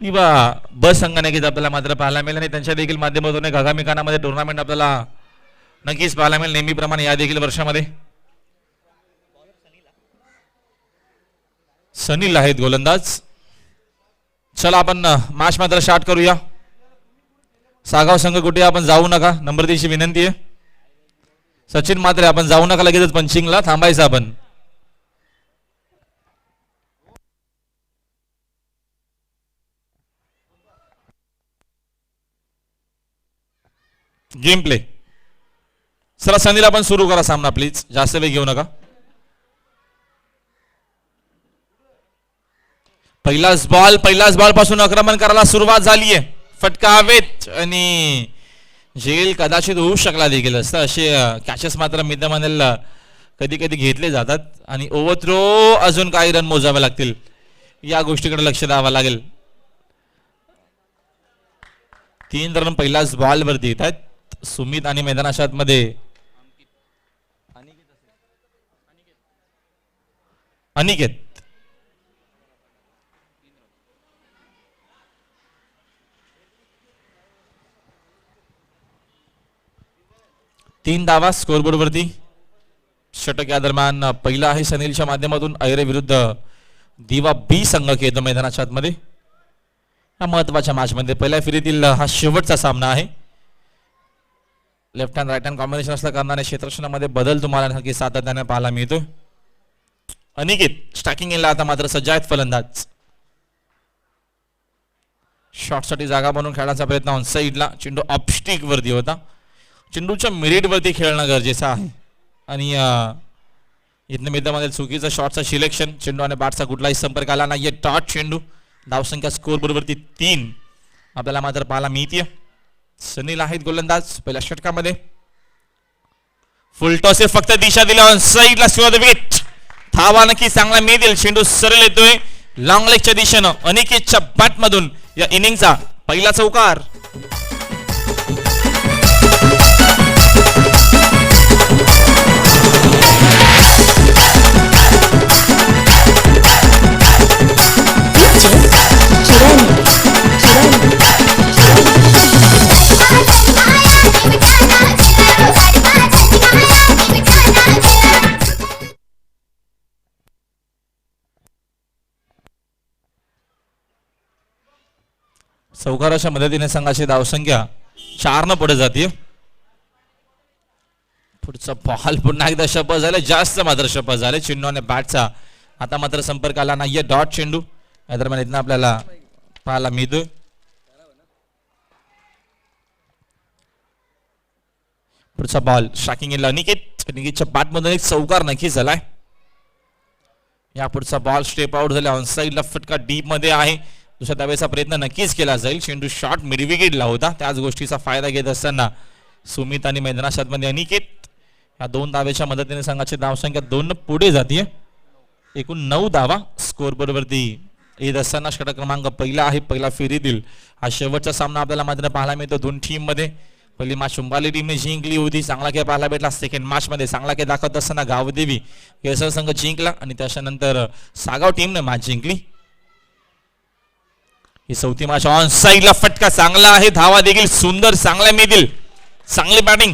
किंवा बस संघाने घेत आपल्याला मात्र पाहायला मिळेल आणि त्यांच्या देखील माध्यमातून एक आगामी काळामध्ये टुर्नामेंट आपल्याला नक्कीच पाहायला मिळेल नेहमीप्रमाणे या देखील वर्षामध्ये. सनील आहेत गोलंदाज. चला आपण मॅच मात्र स्टार्ट करूया. सागाव संघ कुठे आपण जाऊ नका, नंबर 3ची विनंती आहे. सचिन मात्र आपण जाऊ नका, लगेचच पंचिंगला थांबायचं आपण. Game play. चला सनील आपण सुरू करा सामना प्लीज, जास्त वेळ घेऊ नका. पहिलाच बॉल पासून आक्रमण करायला सुरुवात झाली आहे. फटका हवेत आणि झेल कदाचित होऊ शकला देखील असतं. असे कॅचेस मात्र मिडमॅनल कधी कधी घेतले जातात आणि ओव्हरथ्रो अजून काही रन मोजावे लागतील, या गोष्टीकडे लक्ष द्यावं लागेल. 3 रन पहिलाच बॉल वरती येत आहेत सुमित आणि मैदानाच्या आतमध्ये अनिकेत. 3 धावा स्कोरबोर्ड वरती. षटक या दरम्यान पहिला आहे सनीलच्या माध्यमातून ऐरे विरुद्ध दिवा बी संघ खेळतो मैदानाच्या आतमध्ये. या महत्वाच्या मॅच मध्ये पहिल्या फेरीतील हा शेवटचा सामना आहे. Left hand right hand combination असल्या कारणाने क्षेत्ररक्षणामध्ये बदल तुम्हाला नक्की सातत्याने पाहायला मिळतो. अनिकेत स्टॅकिंग इनला आता मात्र सज्ज आहेत फलंदाज. शॉटसाठी जागा बनवून खेळण्याचा प्रयत्न ऑन साईडला. चेंडू ऑफस्टिक वरती होता. चेंडूच्या मिरिट वरती खेळणं गरजेचं आहे आणि इथनं मिडमध्ये चुकीचं शॉटचं सिलेक्शन. चेंडू आणि बॅटचा कुठलाही संपर्क आला नाहीये. टॉट चेंडू. धावसंख्या स्कोर बरोबरती 3 आपल्याला मात्र पाहायला मिळते. सनील आहेत गोलंदाज पहिल्या षटकामध्ये. फुलटॉस फक्त दिशा दिली ऑन साईडला सुरुवात विकेट. धावा नक्की चांगला मिळतील. चेंडू सरळ येतोय लॉंग लेगच्या दिशेनं. अनिकेतच्या बॅट मधून या इनिंगचा पहिला चौकार. चौकाराच्या मदतीने संघाची धावसंख्या 4 न पुढे जाते. पुढचा बॉल पुन्हा एकदा शपथ झाले. जास्त मात्र शपथ झाले. चेंडू आणि बॅटचा आता मात्र संपर्क आला नाहीये. डॉट चेंडू या दरम्यान इथं आपल्याला पाहायला मिळतोय. पुढचा बॉल स्ट्रायकिंग इनला अनिकेतच्या बॅट मधून एक चौकार नक्की झालाय. या पुढचा बॉल स्टेप आउट झाला. ऑन साईडला फटका डीप मध्ये आहे. दुसऱ्या धावेचा प्रयत्न नक्कीच केला जाईल. चेंडू शॉट मिडविकेटला होता. त्याच गोष्टीचा फायदा घेत असताना सुमित आणि मैदानाच्या आतमध्ये अनिकेत या 2 धावेच्या मदतीने संघाची धावसंख्या 2 पुढे जाते. एकूण 9 धावा स्कोर बरोबरती येत असताना षटक क्रमांक पहिला आहे. पहिला फेरीतील हा शेवटचा सामना आपल्याला मात्र पाहायला मिळतो दोन टीम मध्ये. पहिली मॅच शुंभाली टीमने जिंकली होती. चांगला खेळ पाहायला भेटला. सेकंड मॅच मध्ये चांगला खेळ दाखवत असताना गावदेवी केसर संघ जिंकला आणि त्याच्यानंतर सागाव टीमने मॅच जिंकली. ही चौथी मॅच ऑन साईडला फटका चांगला आहे. धावा देखील सुंदर चांगल्या मिळतील. चांगली बॅटिंग.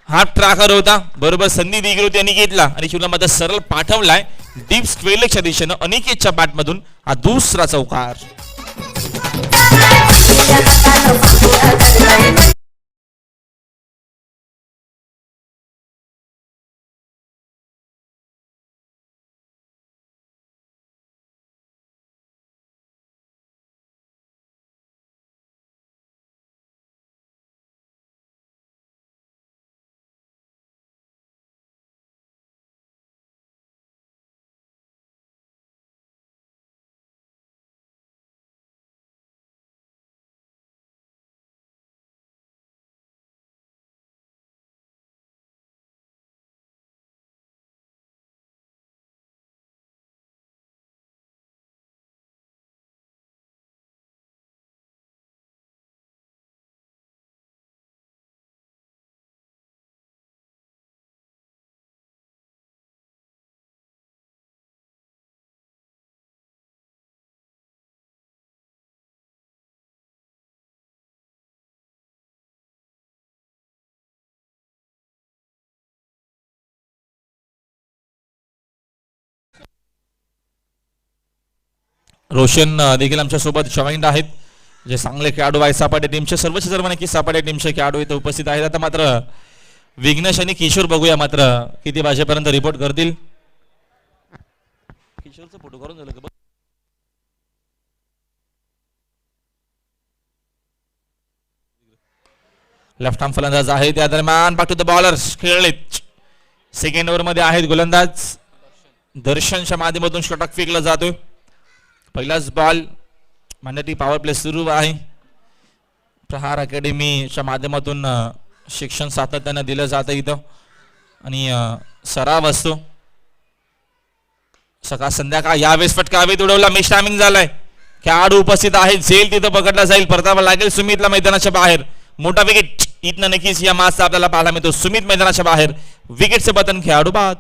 हाफ ट्रॅकर होता. बरोबर संधी दिली होती अनिकेतला आणि शिवला मध्ये सरळ पाठवलाय डीप स्क्वेअरच्या दिशेनं. अनिकेतच्या बॅट मधून हा दुसरा चौकार. रोशन देखील आमच्या सोबत जॉईंट आहेत, जे चांगले खेळाडू आहेत सपाटे टीमचे. सर्वच सर्व नक्की सपाटे टीमचे खेळाडू इथे उपस्थित आहेत. आता मात्र विघ्नेश आणि किशोर बघूया मात्र किती वाजेपर्यंत रिपोर्ट करतील. किशोरचा फोटो करून झालं का? लेफ्ट आर्म फलंदाज आहे, त्या दरम्यान बॅक टू द बॉलर्स खेळलेत. सेकंड ओव्हर मध्ये आहेत गोलंदाज दर्शनच्या माध्यमातून षटक फेकला जातोय. पहिलाच बॉल मॅन्डेटरी पॉवर प्ले सुरू आहे. प्रहार अकॅडमीच्या माध्यमातून शिक्षण सातत्यानं दिलं जातं इथं आणि सराव असतो सकाळ संध्याकाळ. यावेळेस फटका हवेत उडवला, मिस टायमिंग झालाय. खेळाडू उपस्थित आहे, झेल तिथं पकडला जाईल, परतावा लागेल सुमितला मैदानाच्या बाहेर. मोठा विकेट इथनं नक्कीच या मासचा आपल्याला पाहायला मिळतो. सुमित मैदानाच्या बाहेर, विकेटचे पतन, खेळाडू बाद.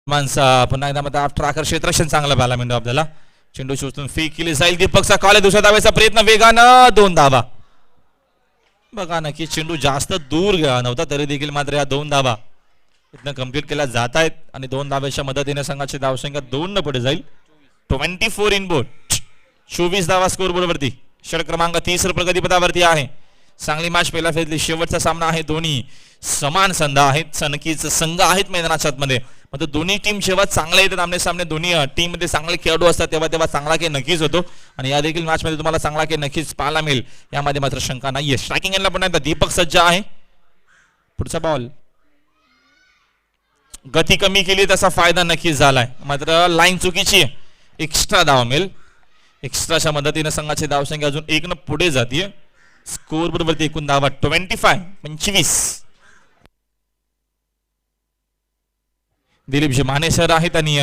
माणसा पुन्हा एकदा मध्ये आफ्टर आकर क्षेत्रक्षण चांगला पाहायला मिळतो आपल्याला. चेंडू शोधून फेक केली जाईल. दीपकचा कॉल आहे. दुसऱ्या धावेचा प्रयत्न वेगानं 2 धावा. बघा नक्की चेंडू जास्त दूर गेला नव्हता तरी देखील मात्र या 2 धावा इथनं कंप्लीट केल्या जात आहेत आणि 2 धाव्याच्या मदतीने संघाची धावसंख्या 2 न पुढे जाईल. 24 इन बोर्ड. 24 धावा स्कोर बोर्डवरती. षटक क्रमांक 30 प्रगतीपथावरती आहे. चांगली मॅच पहिल्या फेरीतली शेवटचा सामना आहे. दोन्ही समान संघ आहेत. सनकीच संघ आहेत मैदानाच्या आतमध्ये. म्हणजे दोन्ही टीम जेव्हा चांगले येतात आमने सामने दोन्ही टीम मध्ये चांगले खेळाडू असतात तेव्हा तेव्हा चांगला खेळ नक्कीच होतो आणि या देखील मॅच मध्ये तुम्हाला चांगला खेळ नक्कीच पाहायला मिळेल यामध्ये मात्र शंका नाहीये. स्ट्रायकिंग एंडला पुन्हा एकदा दीपक सज्ज आहे. पुढचा बॉल गती कमी केली तसा फायदा नक्कीच झालाय मात्र लाईन चुकीची आहे. एक्स्ट्रा धाव मिळेल. एक्स्ट्राच्या मदतीने संघाची धावसंख्या अजून 1 न पुढे जाते. स्कोर बरोबरती एकूण धावा 25. दिलीप जी माने सर आहेत आणि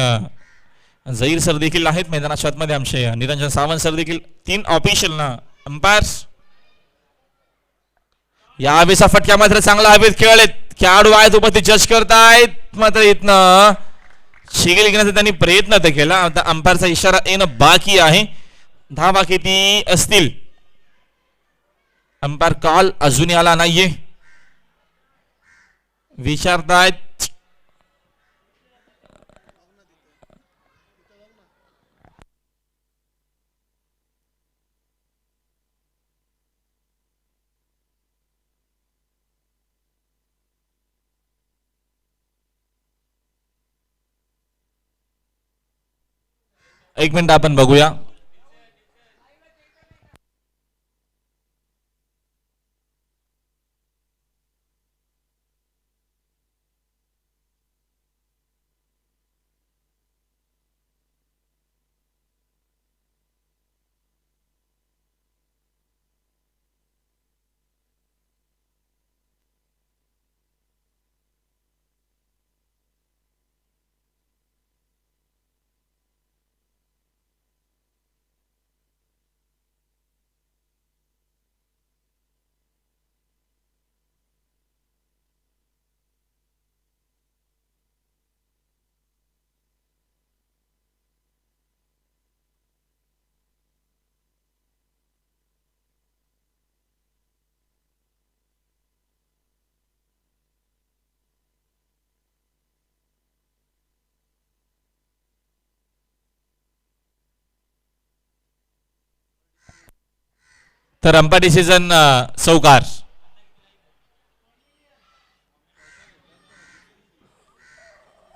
झहीर सर देखील आहेत मैदानाच्या आतमध्ये. आमचे निरंजन सावंत सर देखील 3 ऑफिशियल ना अंपायर्स. या हवेचा फटका मात्र चांगला हवेत खेळलेत. खेळाडू आहेत उपस्थित जज करतायत मात्र इथनं शिगेल घेण्याचा त्यांनी प्रयत्न तर केला. आता अंपायरचा इशारा येणं बाकी आहे. धावा किती असतील अंपायर कॉल अजूनही आला नाहीये. विचारतायत एक मिनिट आपण बघूया. तर अंपायर डिसिजन चौकार.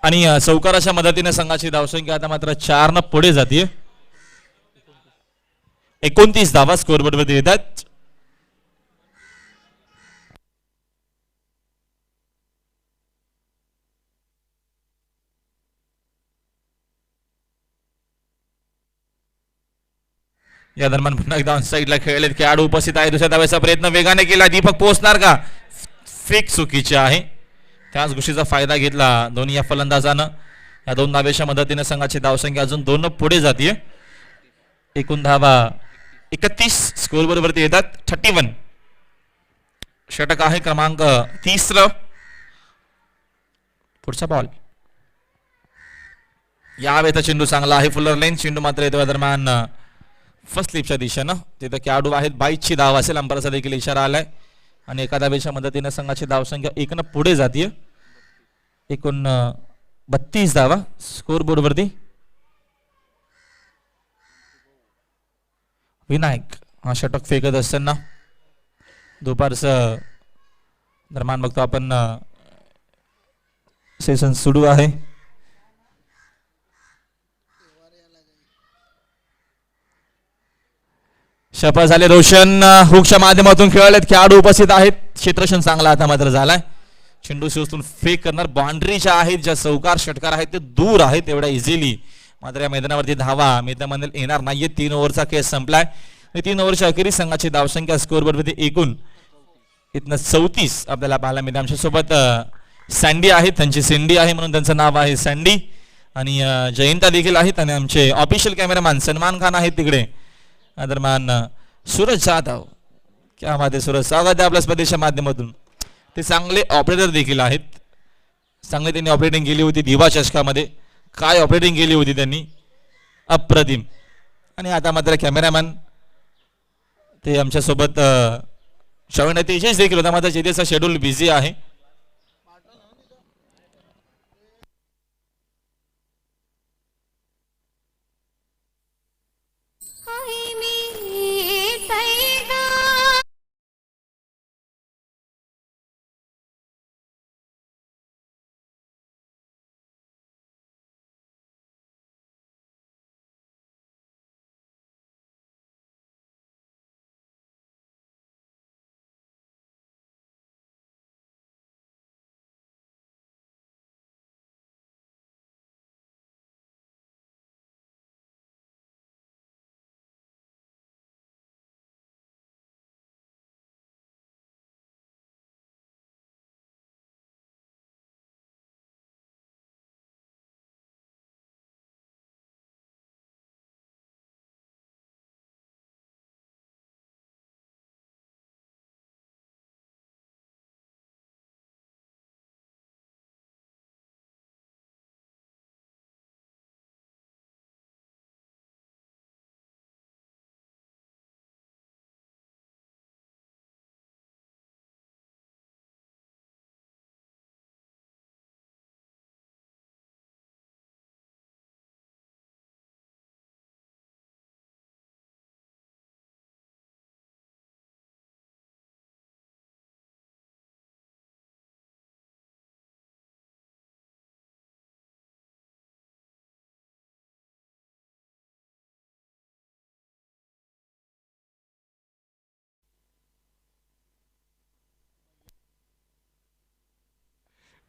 आणि चौकाराच्या मदतीने संघाची धावसंख्या आता मात्र 4 न पुढे जाते. 29 धावा स्कोरबोर्ड मध्ये येतात. या दरम्यान पुन्हा एकदा साईडला खेळलेत खेळाडू उपस्थित आहे. दुसऱ्या धावेचा प्रयत्न वेगाने केला. दीपक पोहोचणार का? फेक चुकीचे आहे. त्याच गोष्टीचा फायदा घेतला दोन्ही या फलंदाजानं. या 2 धावेच्या मदतीने संघाची धावसंख्या अजून 2 न पुढे जाते. एकूण धावा 31 स्कोर बरोबरती येतात. 31. षटक आहे क्रमांक 30. पुढचा बॉल. या वेळेचा चेंडू चांगला आहे. फुलर लेन चेंडू मात्र येतो या दरम्यान फर्स्ट स्लिपच्या दिशेनं. तिथं खेळाडू आहेत. 22ची धाव असेल. अंपायरचा देखील इशारा आलाय आणि एका धावेच्या मदतीने संघाची धावसंख्या 1 न पुढे जाते. एकूण 32 धावा स्कोर बोर्डवरती. विनायक हा षटक फेकत असताना दुपारचं दरम्यान बघतो आपण सेशन सुरू आहे. शपथ झाले. रोशन हुकच्या माध्यमातून खेळलेत खेळाडू उपस्थित आहेत. क्षेत्रक्षण चांगला आता मात्र झालाय. चेंडू शिवस्तून फेक करणार. बाउंड्रीच्या आहेत ज्या चौकार षटकार आहेत ते दूर आहेत एवढ्या इझिली. मात्र या मैदानावरती धावा मैदानामध्ये येणार नाहीये. 3 ओव्हरचा खेळ संपलाय. 3 ओव्हरच्या अखेरीस संघाची धावसंख्या स्कोर बोर्डवरती एकूण इथनं 34 आपल्याला पाहायला मिळते. आमच्या सोबत सँडी आहेत. त्यांची सेंडी आहे म्हणून त्यांचं नाव आहे सँडी. आणि जयंता देखील आहेत आणि आमचे ऑफिशियल कॅमेरामॅन सलमान खान आहेत तिकडे. दरम्यान सूरज जाधव क्या बात आहे. सूरज स्वागत आहे आपल्या स्पर्धेच्या माध्यमातून. ते चांगले ऑपरेटर देखील आहेत. चांगली त्यांनी ऑपरेटिंग केली होती दिवा चषकामध्ये. काय ऑपरेटिंग केली होती त्यांनी, अप्रतिम. आणि आता मात्र कॅमेरामॅन ते आमच्यासोबत श्रवण तेजेश देखील होता, मात्र तेजेशचा शेड्यूल बिझी आहे.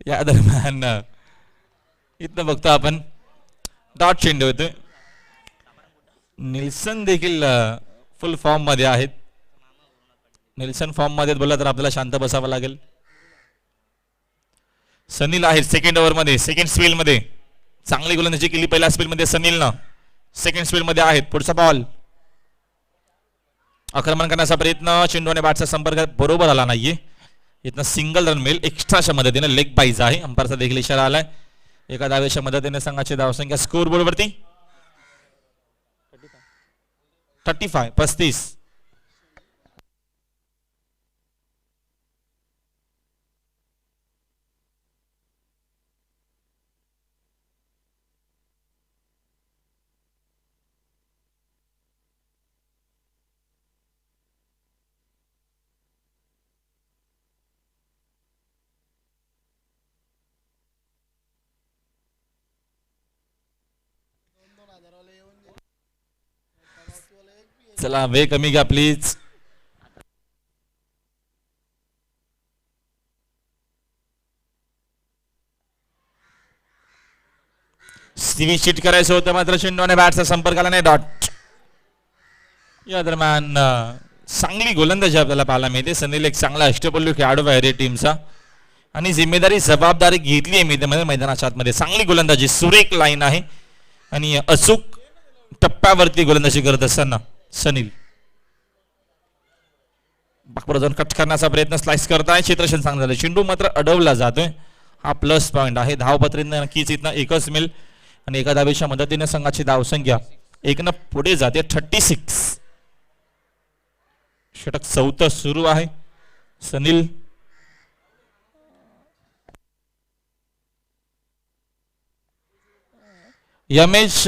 या दरम्यान इथं बघतो आपण डॉट चेंडू होतोय. निल्सन देखील फुल फॉर्म मध्ये आहेत. निल्सन फॉर्म मध्ये बोलला तर आपल्याला शांत बसावं लागेल. सनील आहे सेकंड ओव्हर मध्ये, सेकंड स्पेल मध्ये चांगली गोलंदाजी केली पहिल्या स्पेल मध्ये सनीलनं. सेकंड स्पेल मध्ये आहेत. पुढचा बॉल आक्रमण करण्याचा प्रयत्न, चेंडूने बॅटचा संपर्क बरोबर आला नाहीये. इथनं सिंगल रन मिळेल एक्स्ट्राच्या मदतीने, लेग पाहिजे आहे. अंपायरचा देखील इशारा आलाय. एका धावेच्या मदतीने संघाची धावसंख्या स्कोर बोर्ड वरती 35. चला वेळ कमी घ्या प्लीज. स्टीव्ही चिट करायचं होतं मात्र चेंडूने बॅटचा संपर्क आला नाही. डॉट. या दरम्यान चांगली गोलंदाजी आपल्याला पाहायला मिळते. सनील एक चांगला अष्टपैलू खेळाडू आहे टीमचा आणि जिम्मेदारी जबाबदारी घेतली आहे मैदानाच्या आतमध्ये. चांगली गोलंदाजी, सुरेख लाईन आहे आणि अचूक टप्प्यावरती गोलंदाजी करत असताना सनील बाकवर जाऊन कट करण्याचा प्रयत्न, स्लाइस करताय. क्षेत्रक्षण चांगलं झालं. चेंडू मात्र अडवला जातोय, हा प्लस पॉइंट आहे. धावपत्रीनं नक्कीच इथनं एकच मिळेल आणि एका धावेच्या मदतीने संघाची धावसंख्या एकनं पुढे जाते 36. षटक चौथं सुरू आहे. सनील यमेश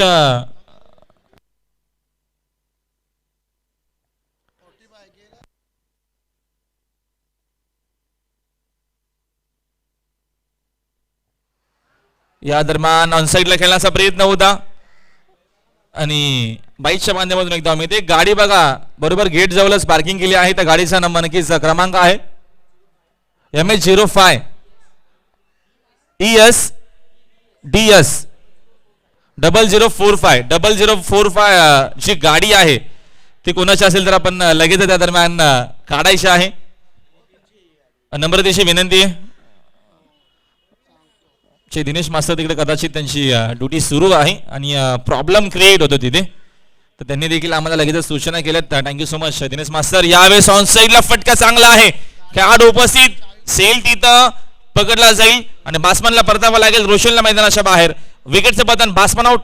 या दरम्यान ऑनसाइडला खेळण्याचा प्रयत्न होता आणि बाईकच्या माध्यमातून एकदा मिळते. गाडी बघा बरोबर गेट जवळच पार्किंग केली आहे. त्या गाडीचा नंबर नक्कीच क्रमांक आहे MH05 ES DS 0045 जी गाडी आहे ती कोणाची असेल तर आपण लगेच त्या दरम्यान काढायची आहे. नंबर त्याची विनंती आहे. दिनेश मास्तर तिकडे कदाचित त्यांची ड्युटी सुरू आहे आणि प्रॉब्लेम क्रिएट होतो तिथे, तर त्यांनी देखील आम्हाला लगेच सूचना केल्यात. थँक्यू सो मच दिनेश मास्तर. यावेळेस ऑन साइडला फटका चांगला आहे. खेळाडू उपस्थित, सेल तिथं पकडला जाईल आणि बासमनला परतावा लागेल. रोशनला मैदानाच्या बाहेर. विकेटचं पतन. Batsman out.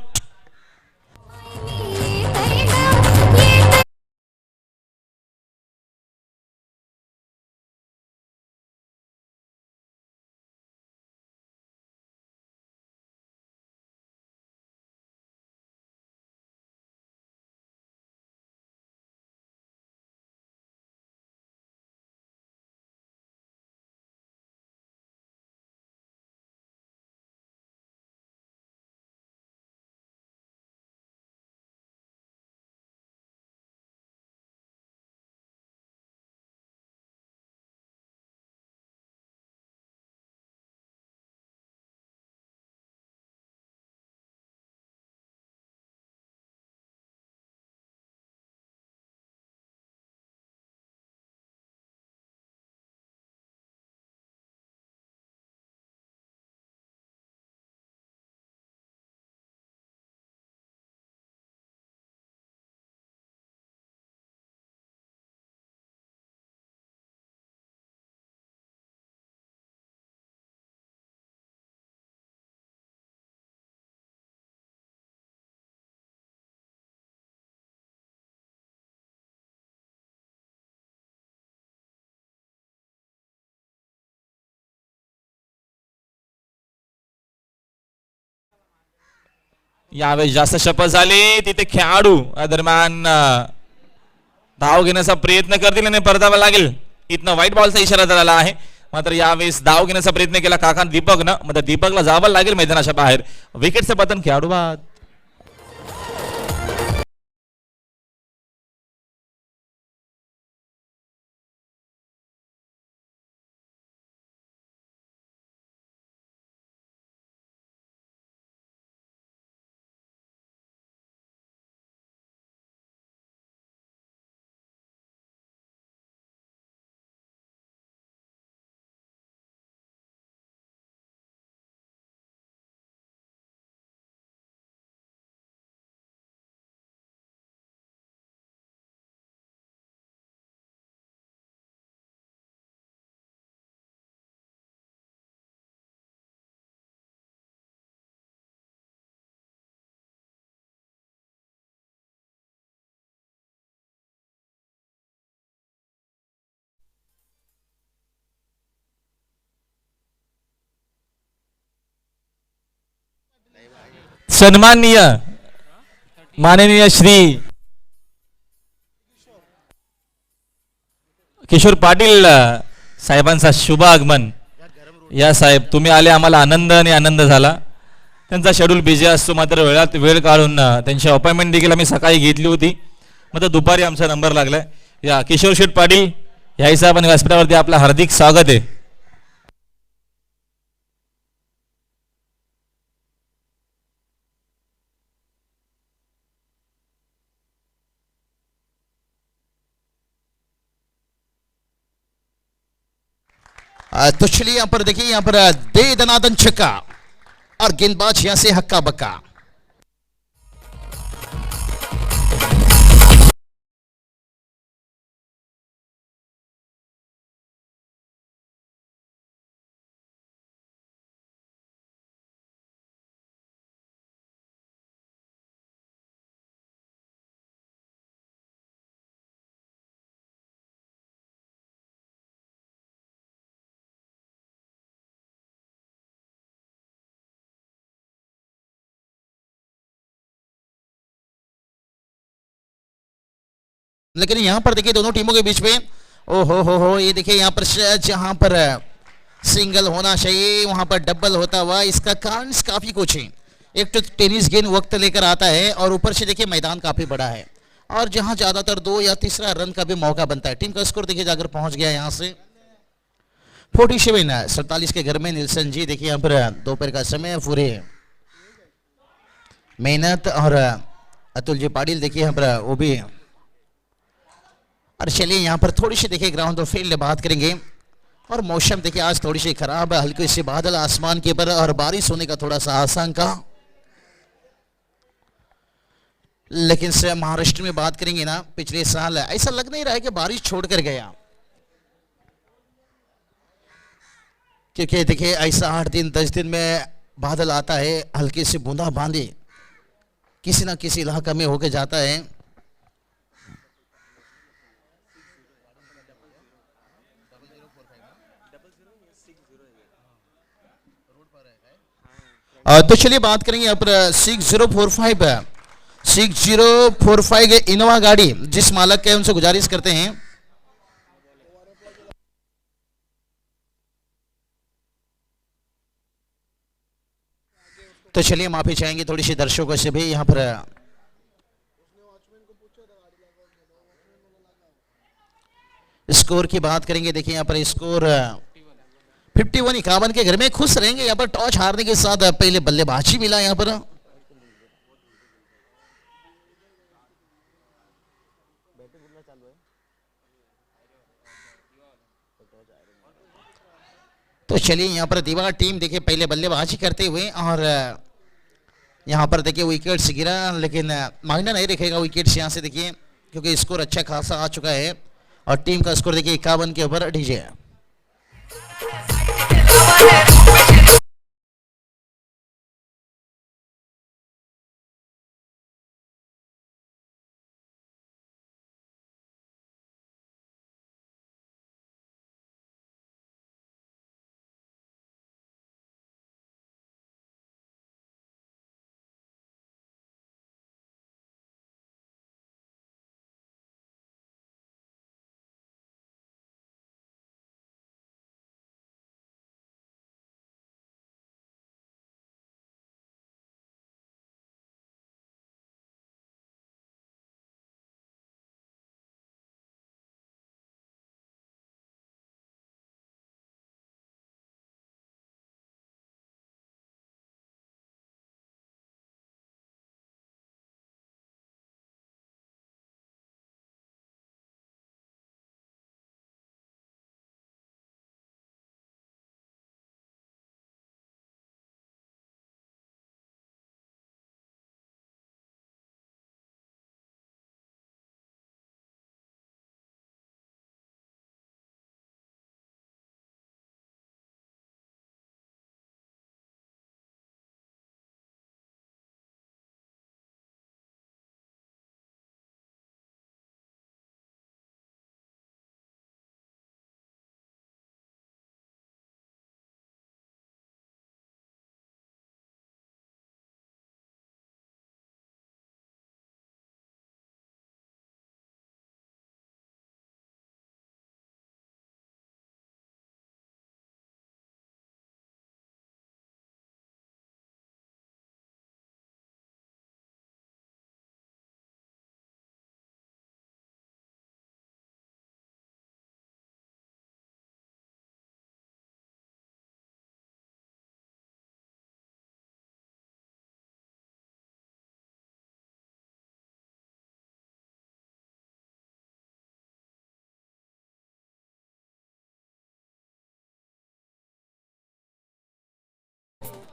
यावेळी जास्त शपथ झाली. तिथे खेळाडू दरम्यान धाव घेण्याचा प्रयत्न करतील आणि परतावा लागेल. इथनं व्हाईट बॉलचा इशारा झाला आहे. मात्र यावेळेस धाव घेण्याचा प्रयत्न केला काका दीपकनं. मात्र दीपकला जावं लागेल मैदानाच्या बाहेर. विकेटचं पतन. खेळाडू बाद. सन्माननीय माननीय श्री किशोर पाटील साहेबांचा शुभ आगमन. या साहेब तुम्ही आले आम्हाला आनंद आणि आनंद झाला. त्यांचा शेड्यूल बिझी असतो मात्र वेळात वेळ काढून त्यांची अपॉइंटमेंट देखील आम्ही सकाळी घेतली होती. मात्र दुपारी आमचा नंबर लागलाय. या किशोर शेठ पाटील याही साहेब आणि व्यासपीठावरती आपलं हार्दिक स्वागत आहे. तो चलिए यहाँ पर देखिए, यहाँ पर दे दनादन छक्का और गेंदबाज यहां से हक्का बक्का. लेकिन यहां पर देखिए दोनों टीमों के बीच में ओ हो ये देखिए यहां पर जहां पर सिंगल होना चाहिए वहां पर डबल होता हुआ. इसका कारण काफी कुछ है. एक तो टेनिस गेंद वक्त लेकर आता है और ऊपर से देखिए मैदान काफी बड़ा है और जहां ज्यादातर 2 या तीसरा रन का भी मौका बनता है. टीम का स्कोर देखिए जाकर पहुंच गया यहां से 47 के घर में निल्सन जी. देखिए यहां पर दोपहर का समय पूरे मेहनत और अतुल जी पाटिल देखिए यहां पर वो भी. और चलिए यहाँ पर थोड़ी सी देखिए ग्राउंड और फील्ड बात करेंगे. और मौसम देखिए आज थोड़ी सी खराब है. हल्के से बादल आसमान के ऊपर और बारिश होने का थोड़ा सा आशंका. लेकिन से महाराष्ट्र में बात करेंगे ना, पिछले साल ऐसा लग नहीं रहा है कि बारिश छोड़कर गया. क्योंकि देखिए ऐसा 8 दिन 10 दिन में बादल आता है, हल्की सी बूंदाबांदी किसी ना किसी इलाका में होके जाता है। तो चलिए बात करेंगे यहाँ पर 6045 के इनोवा गाड़ी जिस मालक के उनसे गुजारिश करते हैं। तो चलिए माफी चाहेंगे थोड़ी सी दर्शकों से भी यहाँ पर स्कोर की बात करेंगे। देखिए यहाँ पर स्कोर 51 51 के घर में खुश रहेंगे। यहाँ पर टॉस हारने के साथ पहले बल्लेबाजी मिला यहाँ पर। तो चलिए यहाँ पर दीवार टीम देखिए पहले बल्लेबाजी करते हुए और यहाँ पर देखिए विकेट्स गिरा, लेकिन मायना नहीं रखेगा विकेट्स यहाँ से देखिए क्योंकि स्कोर अच्छा खासा आ चुका है और टीम का स्कोर देखिए 51 के ऊपर डीजे।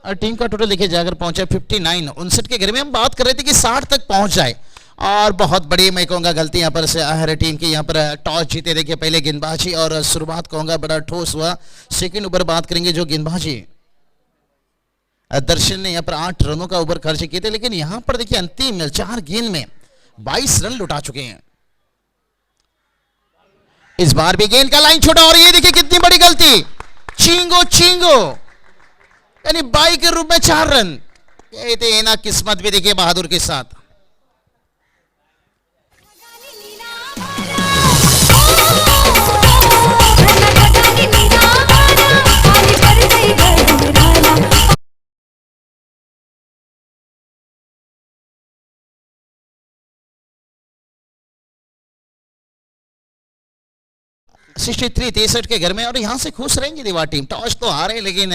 और टीम का टोटल देखिए जाकर पहुंचा 59 59 के घर में। हम बात कर रहे थे कि 60 तक पहुंच जाए और बहुत बड़ी मैं कहूंगा गलती यहाँ पर से है टीम की। यहाँ पर टॉस जीते देखिए पहले गेंदबाजी और शुरुआत कहूंगा बड़ा ठोस हुआ। सेकंड ओवर बात करेंगे जो गेंदबाजी दर्शन ने यहाँ पर 8 रनों का ओवर खर्च किए थे, लेकिन यहाँ पर देखिए अंतिम 4 गेंद में 22 रन लुटा चुके हैं। इस बार भी गेंद का लाइन छोटा और ये देखिए कितनी बड़ी गलती, चींगो चींगो यानी 22 के रूप में 4 रन। ये थे ना किस्मत भी देखिए बहादुर के साथ। सिक्सटी 63 के घर में और यहां से खुश रहेंगे दीवार टीम। टॉस तो हारे लेकिन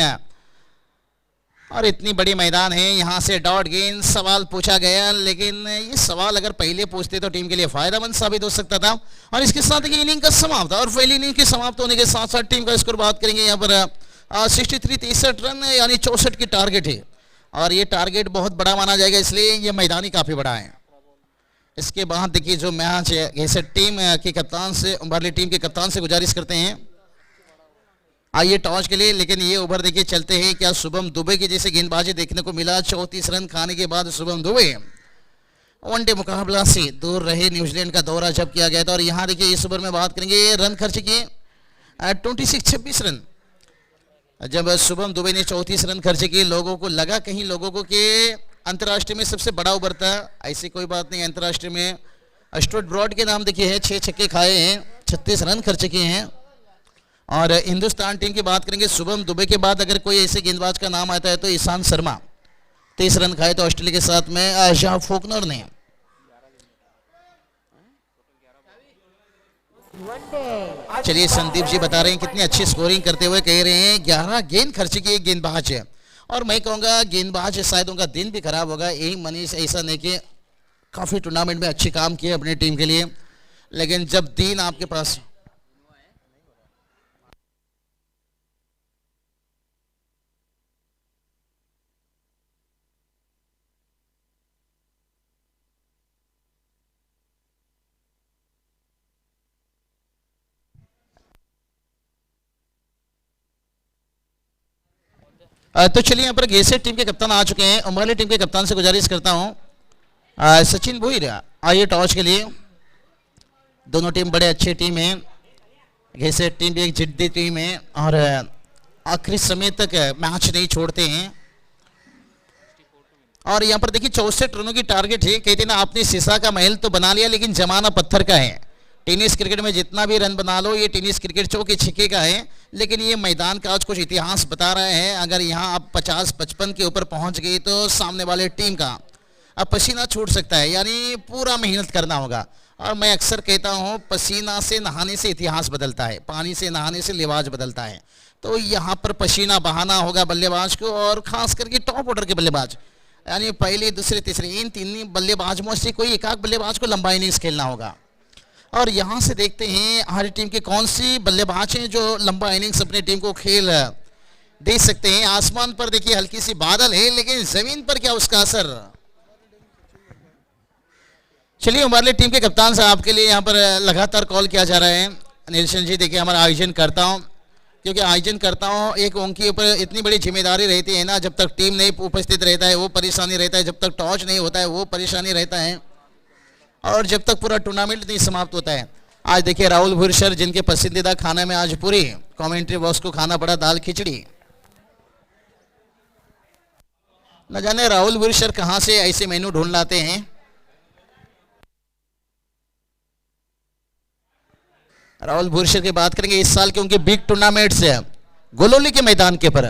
और इतनी बड़ी मैदान है, यहां से डॉट गेंद सवाल पूछा गया, लेकिन ये सवाल अगर पहले पूछते तो टीम के लिए फायदेमंद साबित हो सकता था। और इसके साथ ये इनिंग का समाप्त और पहली इनिंग के समाप्त होने के साथ साथ टीम का स्कोर बात करेंगे यहाँ पर 63 रन यानी 64 की टारगेट है और ये टारगेट बहुत बड़ा माना जाएगा, इसलिए ये मैदान ही काफी बड़ा है। इसके बाद देखिए जो मैच है ऐसे टीम के कप्तान से उम्बारली टीम के कप्तान से गुजारिश करते हैं आइए टॉस के लिए, लेकिन ये ओवर देखिए चलते हैं। क्या शुभम दुबे की जैसे गेंदबाजी देखने को मिला? 34 रन खाने के बाद शुभम दुबे वनडे मुकाबला से दूर रहे। न्यूजीलैंड का दौरा जब किया गया था, और यहाँ देखिए इस ओवर में बात करेंगे, रन खर्च किए 26 रन। जब शुभम दुबे ने 34 रन खर्च किए, लोगों को लगा कहीं लोगों को कि अंतर्राष्ट्रीय में सबसे बड़ा ओवर था। ऐसी कोई बात नहीं। अंतर्राष्ट्रीय में स्टुअर्ट ब्रॉड के नाम देखिए है, 6 छक्के खाए हैं, 36 रन खर्च किए हैं। और हिंदुस्तान टीम की बात करेंगे, शुभम दुबे के बाद अगर कोई ऐसे गेंदबाज का नाम आता है तो ईशांत शर्मा, 23 रन खाए तो ऑस्ट्रेलिया के साथ में शाह फोकनर ने। चलिए संदीप जी बता रहे हैं कितनी अच्छी स्कोरिंग करते हुए, कह रहे हैं 11 गेंद खर्च किए गेंदबाज है। और मैं कहूंगा गेंदबाज शायद उनका दिन भी खराब होगा। यही मनीष ऐसा नहीं कि काफी टूर्नामेंट में अच्छे काम किए अपनी टीम के लिए, लेकिन जब दिन आपके पास तो चलिए यहाँ पर गेसेट टीम के कप्तान आ चुके हैं। उमरली टीम के कप्तान से गुजारिश करता हूं सचिन भोईर, आइए टॉस के लिए। दोनों टीम बड़े अच्छे टीम हैं। गेसेट टीम भी एक जिद्दी टीम है और आखिरी समय तक मैच नहीं छोड़ते हैं। और यहाँ पर देखिए 64 रनों की टारगेट है। कहते ना आपने शीशा का महल तो बना लिया, लेकिन जमाना पत्थर का है। टेनिस क्रिकेट में जितना भी रन बना लो, ये टेनिस क्रिकेट चौके छिक्के का है, लेकिन ये मैदान का आज कुछ इतिहास बता रहा है। अगर यहाँ आप 50-55 के ऊपर पहुंच गई तो सामने वाले टीम का अब पसीना छूट सकता है, यानी पूरा मेहनत करना होगा। और मैं अक्सर कहता हूँ पसीना से नहाने से इतिहास बदलता है, पानी से नहाने से लिबास बदलता है। तो यहाँ पर पसीना बहाना होगा बल्लेबाज को, और खास करके टॉप ऑर्डर के बल्लेबाज, यानी पहले दूसरे तीसरे इन तीन बल्लेबाज में से कोई एकाक बल्लेबाज को लंबा इनिंग्स खेलना होगा। और यहाँ से देखते हैं हमारी टीम के कौन सी बल्लेबाज हैं जो लंबा इनिंग्स अपनी टीम को खेल दे सकते हैं। आसमान पर देखिए हल्की सी बादल है, लेकिन जमीन पर क्या उसका असर। चलिए हमारे टीम के कप्तान साहब के लिए यहाँ पर लगातार कॉल किया जा रहा है। निरशन जी देखिए हमारा आयोजन करता हूँ, क्योंकि आयोजन करता हूँ एक उनके ऊपर इतनी बड़ी जिम्मेदारी रहती है ना। जब तक टीम नहीं उपस्थित रहता है वो परेशानी रहता है, जब तक टॉस नहीं होता है वो परेशानी रहता है, और जब तक पूरा टूर्नामेंट नहीं समाप्त होता है। आज देखिए राहुल भुरसर, जिनके पसंदीदा खाना में आज पूरी कमेंट्री बॉक्स को खाना पड़ा दाल खिचड़ी। न जाने राहुल भुरसर कहां से ऐसे मेनू ढूंढ लाते हैं। राहुल भुरसर की बात करेंगे, इस साल के उनके बिग टूर्नामेंट से गोलोली के मैदान के पर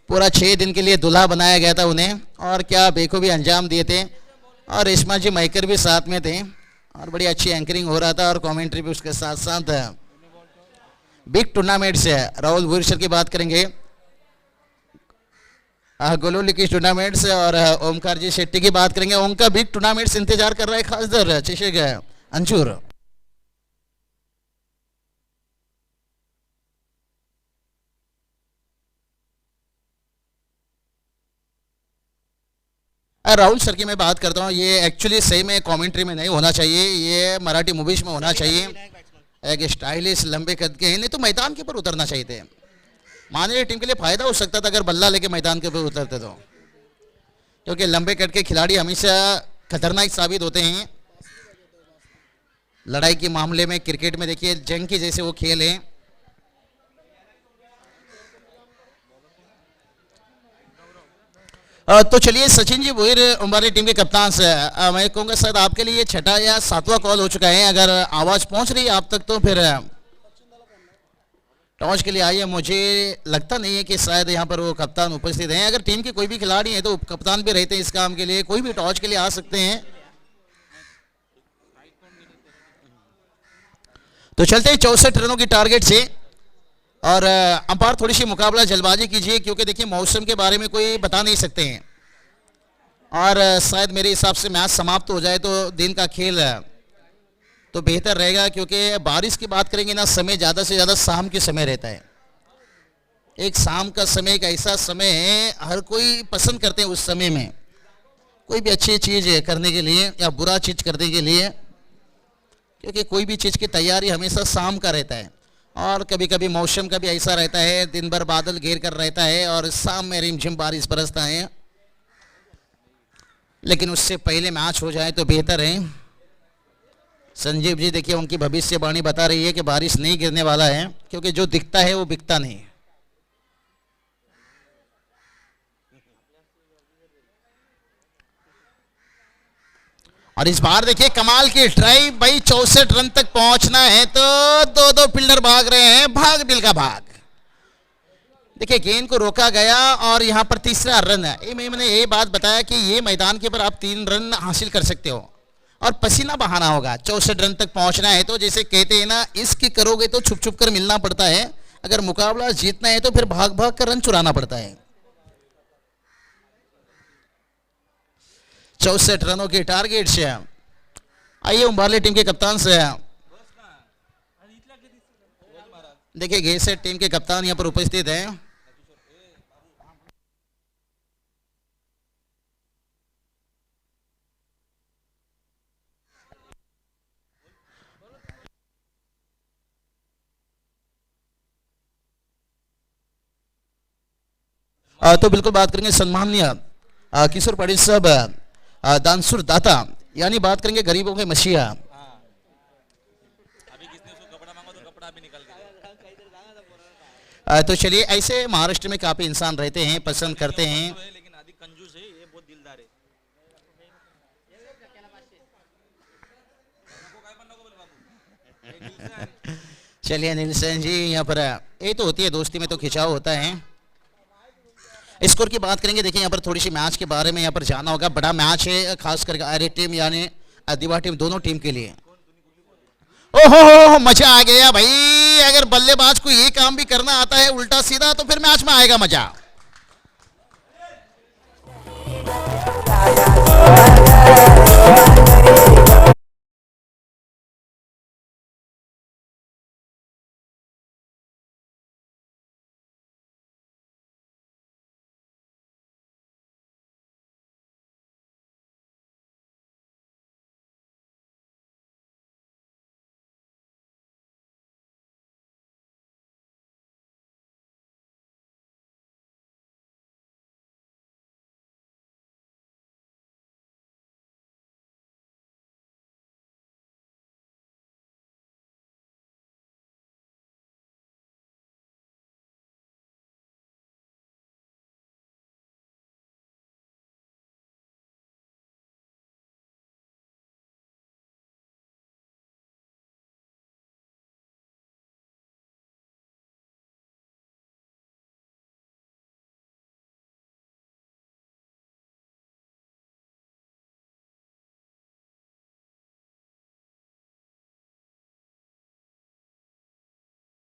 पूरा 6 दिन के लिए दूल्हा बनाया गया था उन्हें, और क्या बेखूबी अंजाम दिए थे। और रेशमा जी मैकर भी साथ में थे, और बड़ी अच्छी एंकरिंग हो रहा था, और कमेंट्री भी उसके साथ साथ। बिग टूर्नामेंट से राहुल भुरसर की बात करेंगे, गोलोली की टूर्नामेंट से। और ओमकार जी शेट्टी की बात करेंगे, उनका बिग टूर्नामेंट से इंतजार कर रहा है खासदर चिशेग अंचूर। राहुल सर की मैं बात करता हूँ, ये एक्चुअली सही में कमेंट्री में नहीं होना चाहिए, ये मराठी मूवीज में होना चाहिए। एक स्टाइलिश लंबे कद के, नहीं तो मैदान के ऊपर उतरना चाहिए थे। माननीय टीम के लिए फायदा हो सकता था अगर बल्ला लेके मैदान के ऊपर उतरते तो, क्योंकि लंबे कद के खिलाड़ी हमेशा खतरनाक साबित होते हैं लड़ाई के मामले में। क्रिकेट में देखिए जंग के जैसे वो खेल है। तो चलिए सचिन जी भोईर हमारी टीम के कप्तान से, मैं कहूँगा शायद आपके लिए 6वां या 7वां कॉल हो चुका है। अगर आवाज़ पहुँच रही है आप तक तो फिर टॉस के लिए आइए। मुझे लगता नहीं है कि शायद यहाँ पर वो कप्तान उपस्थित हैं। अगर टीम के कोई भी खिलाड़ी हैं तो कप्तान भी रहते हैं इस काम के लिए, कोई भी टॉस के लिए आ सकते हैं। तो चलते हैं 64 रनों की टारगेट से। और अंपायर थोड़ी सी मुकाबला जल्दबाजी कीजिए, क्योंकि देखिए मौसम के बारे में कोई बता नहीं सकते हैं, और शायद मेरे हिसाब से मैच समाप्त हो जाए तो दिन का खेल तो बेहतर रहेगा। क्योंकि बारिश की बात करेंगे ना, समय ज़्यादा से ज़्यादा शाम के समय रहता है। एक शाम का समय एक ऐसा समय है, हर कोई पसंद करते हैं उस समय में कोई भी अच्छी चीज़ करने के लिए या बुरा चीज़ करने के लिए, क्योंकि कोई भी चीज़ की तैयारी हमेशा शाम का रहता है। और कभी कभी मौसम का भी ऐसा रहता है, दिन भर बादल घेर कर रहता है और शाम में रिमझिम बारिश बरसता है, लेकिन उससे पहले मैच हो जाए तो बेहतर है। संजीव जी देखिए उनकी भविष्यवाणी बता रही है कि बारिश नहीं गिरने वाला है, क्योंकि जो दिखता है वो बिकता नहीं। और इस बार देखिए कमाल की ड्राइव भाई, 64 रन तक पहुंचना है तो दो दो फील्डर भाग रहे हैं, भाग दिल का भाग। देखिए गेंद को रोका गया और यहां पर तीसरा रन है। मैंने ये बात बताया कि ये मैदान के ऊपर आप 3 रन हासिल कर सकते हो और पसीना बहाना होगा। 64 रन तक पहुंचना है तो जैसे कहते हैं ना, इसकी करोगे तो छुप छुप कर मिलना पड़ता है, अगर मुकाबला जीतना है तो फिर भाग भाग कर रन चुराना पड़ता है। 64 रनों के टारगेट से आइए उम्बारले टीम के कप्तान से देखिए, गेसेट टीम के कप्तान यहां पर उपस्थित हैं। तो बिल्कुल बात करेंगे सम्माननीय किशोर पाटिल साहब, दानसुर दाता, यानी बात करेंगे गरीबों के मसीहा। तो चलिए, ऐसे महाराष्ट्र में काफी इंसान रहते हैं, पसंद करते हैं, लेकिन आदि कंजूस है, ये बहुत दिलदार है। चलिए नीलसन जी, यहाँ पर ये तो होती है दोस्ती में, तो खिंचाव होता है। स्कोर की बात करेंगे, देखिए यहाँ पर थोड़ी सी मैच के बारे में यहाँ पर जाना होगा। बड़ा मैच है, खास करके आर्य टीम यानी दिवा टीम, दोनों टीम के लिए। ओहो मजा आ गया भाई, अगर बल्लेबाज को ये काम भी करना आता है उल्टा सीधा, तो फिर मैच में आएगा मजा।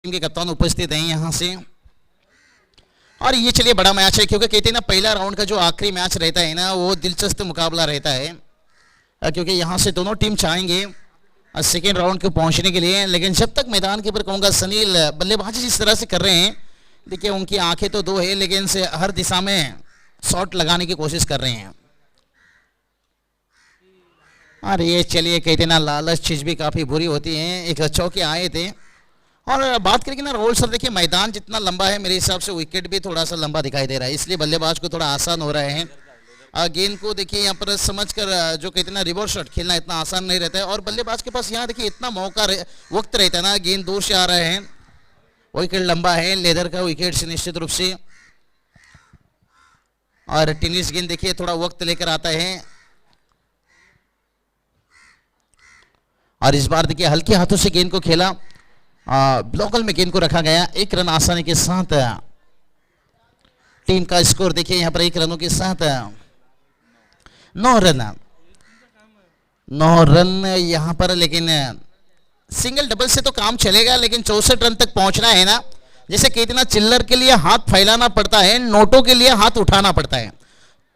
के कप्तान उपस्थित हैं यहां से। और ये चलिए बड़ा मैच है, क्योंकि कहते हैं ना, पहला राउंड का जो आखिरी मैच रहता है ना, वो दिलचस्प मुकाबला रहता है, क्योंकि यहां से दोनों टीम चाहेंगे सेकेंड राउंड को पहुंचने के लिए। लेकिन जब तक मैदान के ऊपर कहूंगा सनील बल्लेबाजी जिस तरह से कर रहे हैं, देखिए उनकी आंखें तो 2 है, लेकिन से हर दिशा में शॉट लगाने की कोशिश कर रहे हैं। और ये चलिए कहते ना, लालच चीज भी काफी बुरी होती है। एक चौके आए थे। और बात करेंगे ना राहुल सर, देखिए मैदान जितना लंबा है, मेरे हिसाब से विकेट भी थोड़ा सा लंबा दिखाई दे रहा है, इसलिए बल्लेबाज को थोड़ा आसान हो रहा है। गेंद को देखिए यहाँ पर समझकर जो कहते हैं ना, रिवर्स शॉट खेलना इतना आसान नहीं रहता है। और बल्लेबाज के पास यहाँ देखिए इतना वक्त रहता है ना, गेंद दूर से आ रहे हैं, विकेट लंबा है, लेदर का विकेट से निश्चित रूप से। और टेनिस गेंद देखिए थोड़ा वक्त लेकर आता है। और इस बार देखिए हल्के हाथों से गेंद को खेला, ब्लॉकल में गेंद को रखा गया। 1 रन आसानी के साथ टीम का स्कोर देखिए यहाँ पर 1 रनों के साथ 9 रन यहाँ पर। लेकिन सिंगल डबल से तो काम चलेगा, लेकिन 64 रन तक पहुंचना है ना, जैसे कहते ना, चिल्लर के लिए हाथ फैलाना पड़ता है, नोटों के लिए हाथ उठाना पड़ता है।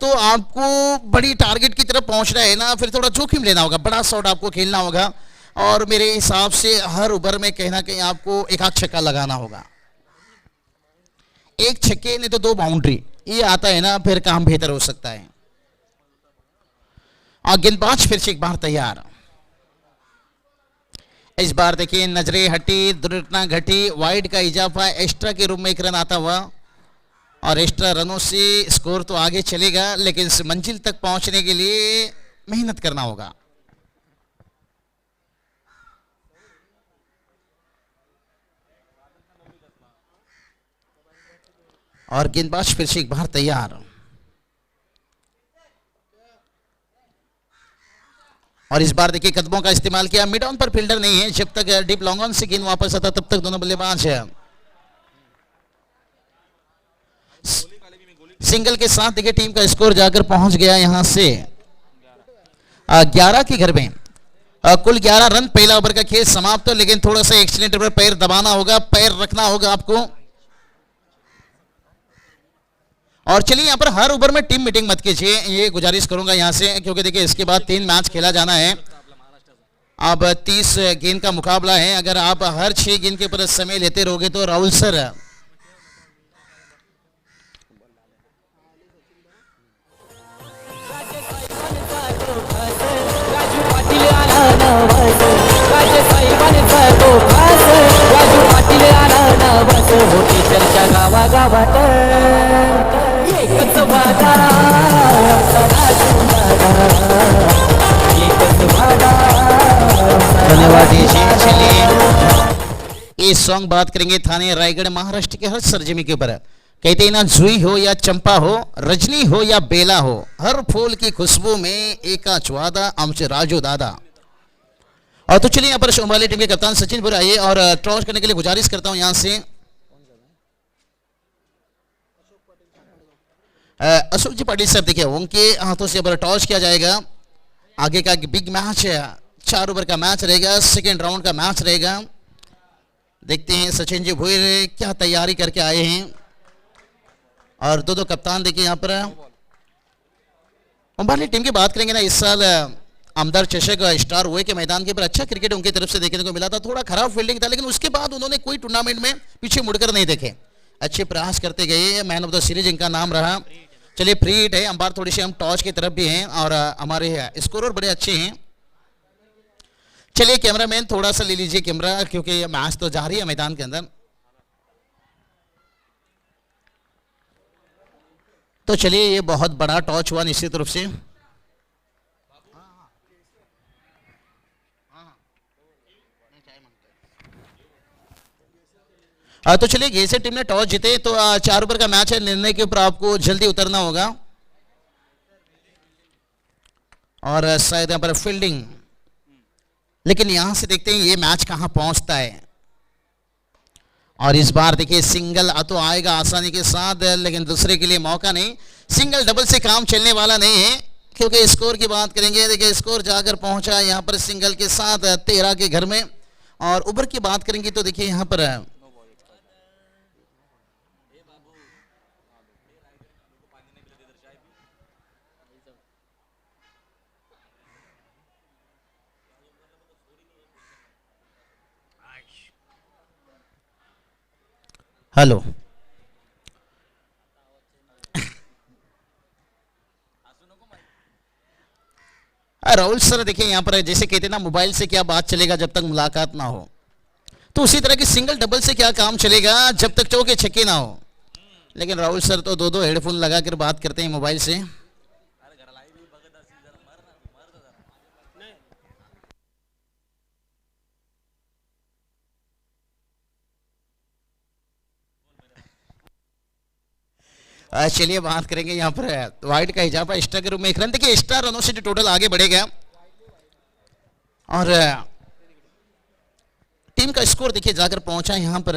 तो आपको बड़ी टारगेट की तरफ पहुंचना है ना, फिर थोड़ा जोखिम लेना होगा, बड़ा शॉट आपको खेलना होगा। और मेरे हिसाब से हर ओवर में कहीं ना कहीं आपको 1 छक्का लगाना होगा। 1 छक्के नहीं तो 2 बाउंड्री, ये आता है ना, फिर काम बेहतर हो सकता है। और गेंदबाज फिर से एक बार तैयार। इस बार देखिए नजरें हटी, दुर्घटना घटी, वाइड का इजाफा, एक्स्ट्रा के रूप में एक रन आता हुआ और एक्स्ट्रा रनों से स्कोर तो आगे चलेगा, लेकिन इस मंजिल तक पहुंचने के लिए मेहनत करना होगा। और गेंदबाज फिर से एक बार तैयार, और इस बार देखिए कदमों का इस्तेमाल किया, मिड ऑन पर फील्डर नहीं है, जब तक डीप लॉन्ग ऑन से गेंद वापस आता तब तक दोनों बल्लेबाज है। सिंगल के साथ देखिए टीम का स्कोर जाकर पहुंच गया यहां से 11 के घर में। कुल 11 रन, पहला ओवर का खेल समाप्त, लेकिन थोड़ा सा एक्सीलेंटर पर पैर दबाना होगा, पैर रखना होगा आपको। और चलिए यहाँ पर हर ओवर में टीम मीटिंग मत कीजिए, ये गुजारिश करूंगा यहाँ से, क्योंकि देखिए इसके बाद 3 मैच खेला जाना है। अब 30 गेंद का मुकाबला है, अगर आप हर 6 गेंद के ऊपर समय लेते रहोगे तो राहुल सर धन्यवाद दीजिए। चलिए ये सॉन्ग बात करेंगे थाने रायगढ़ महाराष्ट्र के हर सरजमी के ऊपर। कहते हैं ना, जुई हो या चंपा हो, रजनी हो या बेला हो, हर फूल की खुशबू में एका चुवादा आमचे राजू दादा। और तो चलिए यहाँ पर शोभाली टीम के कप्तान सचिन बुरा आइए और टॉस करने के लिए गुजारिश करता हूं यहां से अशोक जी पाटिल साहब। देखिए उनके हाथों से टॉस किया जाएगा। आगे का बिग मैच है, 4 ओवर का मैच रहेगा, सेकेंड राउंड का मैच रहेगा। देखते हैं सचिन जी भोईर क्या तैयारी करके आए हैं। और दो कप्तान देखिए यहाँ पर उम्बाली टीम की बात करेंगे ना, इस साल आमदार चषक स्टार हुए के मैदान के ऊपर अच्छा क्रिकेट उनकी तरफ से देखने को मिला था। थोड़ा खराब फील्डिंग था, लेकिन उसके बाद उन्होंने कोई टूर्नामेंट में पीछे मुड़कर नहीं देखे, अच्छे प्रयास करते गए। मैन ऑफ द सीरीज इनका नाम रहा। चलिए फ्री हिट है, अंपायर थोड़ी सी हम टॉस की तरफ भी हैं और हमारे स्कोरर बड़े अच्छे हैं। चलिए कैमरामैन थोड़ा सा ले लीजिए कैमरा, क्योंकि मैच तो जारी है मैदान के अंदर। तो चलिए ये बहुत बड़ा टॉस हुआ निश्चित रूप से। तो चलिए जैसे टीम ने टॉस जीते तो 4 ओवर का मैच है, निर्णय के ऊपर आपको जल्दी उतरना होगा। और शायद यहाँ पर फील्डिंग, लेकिन यहां से देखते हैं ये मैच कहां पहुंचता है। और इस बार देखिए सिंगल तो आएगा आसानी के साथ, लेकिन दूसरे के लिए मौका नहीं। सिंगल डबल से काम चलने वाला नहीं है, क्योंकि स्कोर की बात करेंगे। देखिए स्कोर जाकर पहुंचा यहां पर सिंगल के साथ 13 के घर में। और ओवर की बात करेंगे तो देखिए यहां पर हेलो राहुल सर, देखिए यहाँ पर जैसे कहते ना, मोबाइल से क्या बात चलेगा जब तक मुलाकात ना हो, तो उसी तरह की सिंगल डबल से क्या काम चलेगा जब तक चौके छक्के ना हो। लेकिन राहुल सर तो दो हेडफोन लगाकर बात करते हैं मोबाइल से। चलिए बात करेंगे यहाँ पर वाइड का इजाफा, एक्स्ट्रा के रूप में 1 रन। देखिए एक्स्ट्रा रनों से जो टोटल आगे बढ़ेगा और टीम का स्कोर देखिए जाकर पहुंचा यहां पर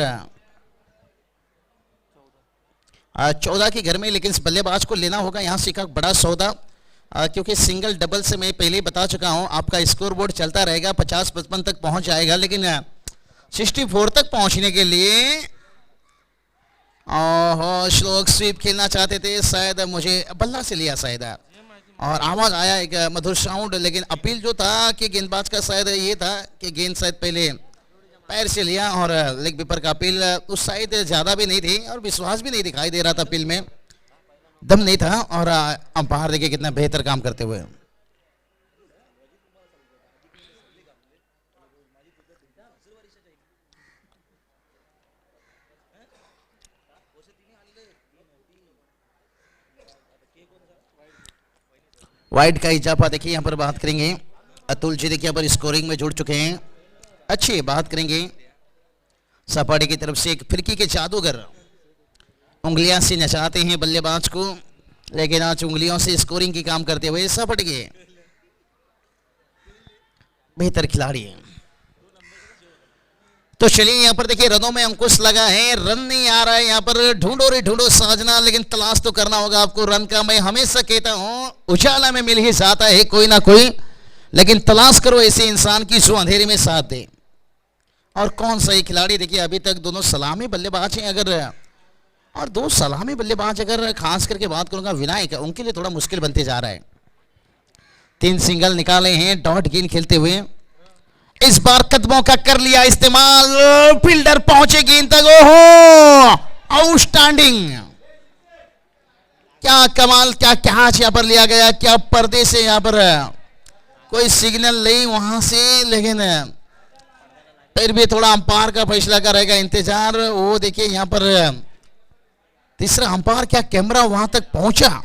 14 के घर में। लेकिन इस बल्लेबाज को लेना होगा यहां से एक बड़ा सौदा, क्योंकि सिंगल डबल से मैं पहले ही बता चुका हूं आपका स्कोर बोर्ड चलता रहेगा, 50-55 तक पहुंच जाएगा। लेकिन 64 तक पहुंचने के लिए श्लोक स्वीप खेलना चाहते थे, शायद मुझे बल्ला से लिया शायद, और आवाज आया एक मधुर साउंड। लेकिन अपील जो था कि गेंदबाज का शायद ये था कि गेंद शायद पहले पैर से लिया, और लेग कीपर का अपील उस साइड ज्यादा भी नहीं थी और विश्वास भी नहीं दिखाई दे रहा था, अपील में दम नहीं था। और अंपायर देखिए कितना बेहतर काम करते हुए। वाइड का इजाफा देखिए यहाँ पर बात करेंगे। अतुल जी देखिए यहाँ पर स्कोरिंग में जुड़ चुके हैं। अच्छी बात करेंगे सपाटी की तरफ से एक फिरकी के जादूगर उंगलियां से नचाते हैं बल्लेबाज को, लेकिन आज उंगलियों से स्कोरिंग की काम करते हुए सपाटी के बेहतर खिलाड़ी हैं। तो चलिए यहाँ पर देखिए रनों में अंकुश लगा है, रन नहीं आ रहा है यहाँ पर, ढूंढो रे ढूंढो साजना, लेकिन तलाश तो करना होगा आपको रन का। मैं हमेशा कहता हूं उजाला में मिल ही जाता है कोई ना कोई, लेकिन तलाश करो ऐसे इंसान की जो अंधेरे में साथ दे। और कौन सा ही खिलाड़ी देखिए अभी तक दोनों सलामी बल्लेबाज हैं, अगर और दो सलामी बल्लेबाज अगर खास करके बात करूंगा विनायक, उनके लिए थोड़ा मुश्किल बनते जा रहा है। 3 सिंगल निकाले हैं डॉट गेंद खेलते हुए। इस बार कदमों का कर लिया इस्तेमाल, फील्डर पहुंचे गेंद तक, ओहो आउटस्टैंडिंग, क्या कमाल, क्या कैच यहां पर लिया गया, क्या पर्दे से यहां पर कोई सिग्नल नहीं वहां से, लेकिन फिर भी थोड़ा अंपायर का फैसला करेगा इंतजार। वो देखिए यहां पर तीसरा अंपायर, क्या कैमरा वहां तक पहुंचा?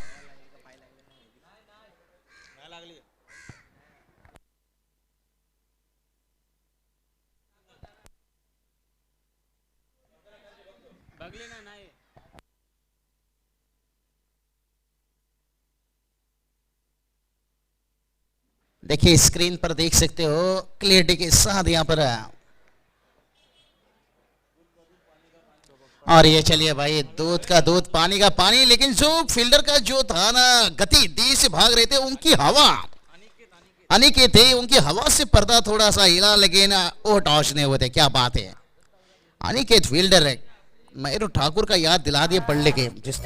देखिए स्क्रीन पर देख सकते हो क्लियरिटी के साथ यहां पर, और ये चलिए भाई दूध का दूध पानी का पानी, लेकिन जो फील्डर का जो था ना गति तेज से भाग रहे थे, उनकी हवा अनिकेत थे, उनकी हवा से पर्दा थोड़ा सा हिला, लेकिन वो टॉस नहीं हुए थे। क्या बात है, अनिकेत फील्डर है, मयूर ठाकुर का याद दिला दिए पढ़ के जिस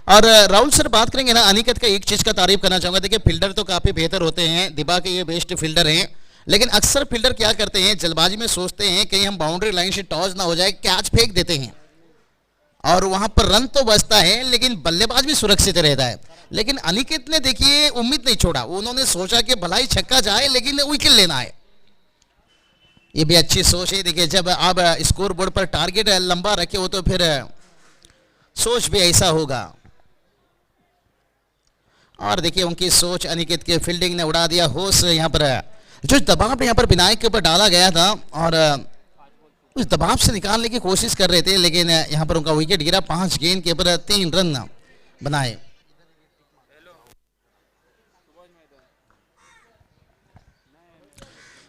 और राहुल सर बात करेंगे ना अनिकेत का, एक चीज का तारीफ करना चाहूंगा। देखिए फील्डर तो काफी बेहतर होते हैं, दिबा के ये बेस्ट फील्डर हैं, लेकिन अक्सर फील्डर क्या करते हैं जल्दबाजी में सोचते हैं कहीं हम बाउंड्री लाइन से टॉस ना हो जाए, कैच फेंक देते हैं और वहां पर रन तो बचता है, लेकिन बल्लेबाज भी सुरक्षित रहता है। लेकिन अनिकेत ने देखिए उम्मीद नहीं छोड़ा, उन्होंने सोचा कि भलाई छक्का जाए लेकिन विकेट लेना है। ये भी अच्छी सोच है। देखिए जब आप स्कोर बोर्ड पर टारगेट लंबा रखे हो तो फिर सोच भी ऐसा होगा। और देखिए उनकी सोच अनिकेत के फील्डिंग ने उड़ा दिया होश। यहाँ पर जो दबाव यहाँ पर विनायक के ऊपर डाला गया था और उस दबाव से निकालने की कोशिश कर रहे थे, लेकिन यहाँ पर उनका विकेट गिरा। 5 गेंद के ऊपर 3 रन बनाए।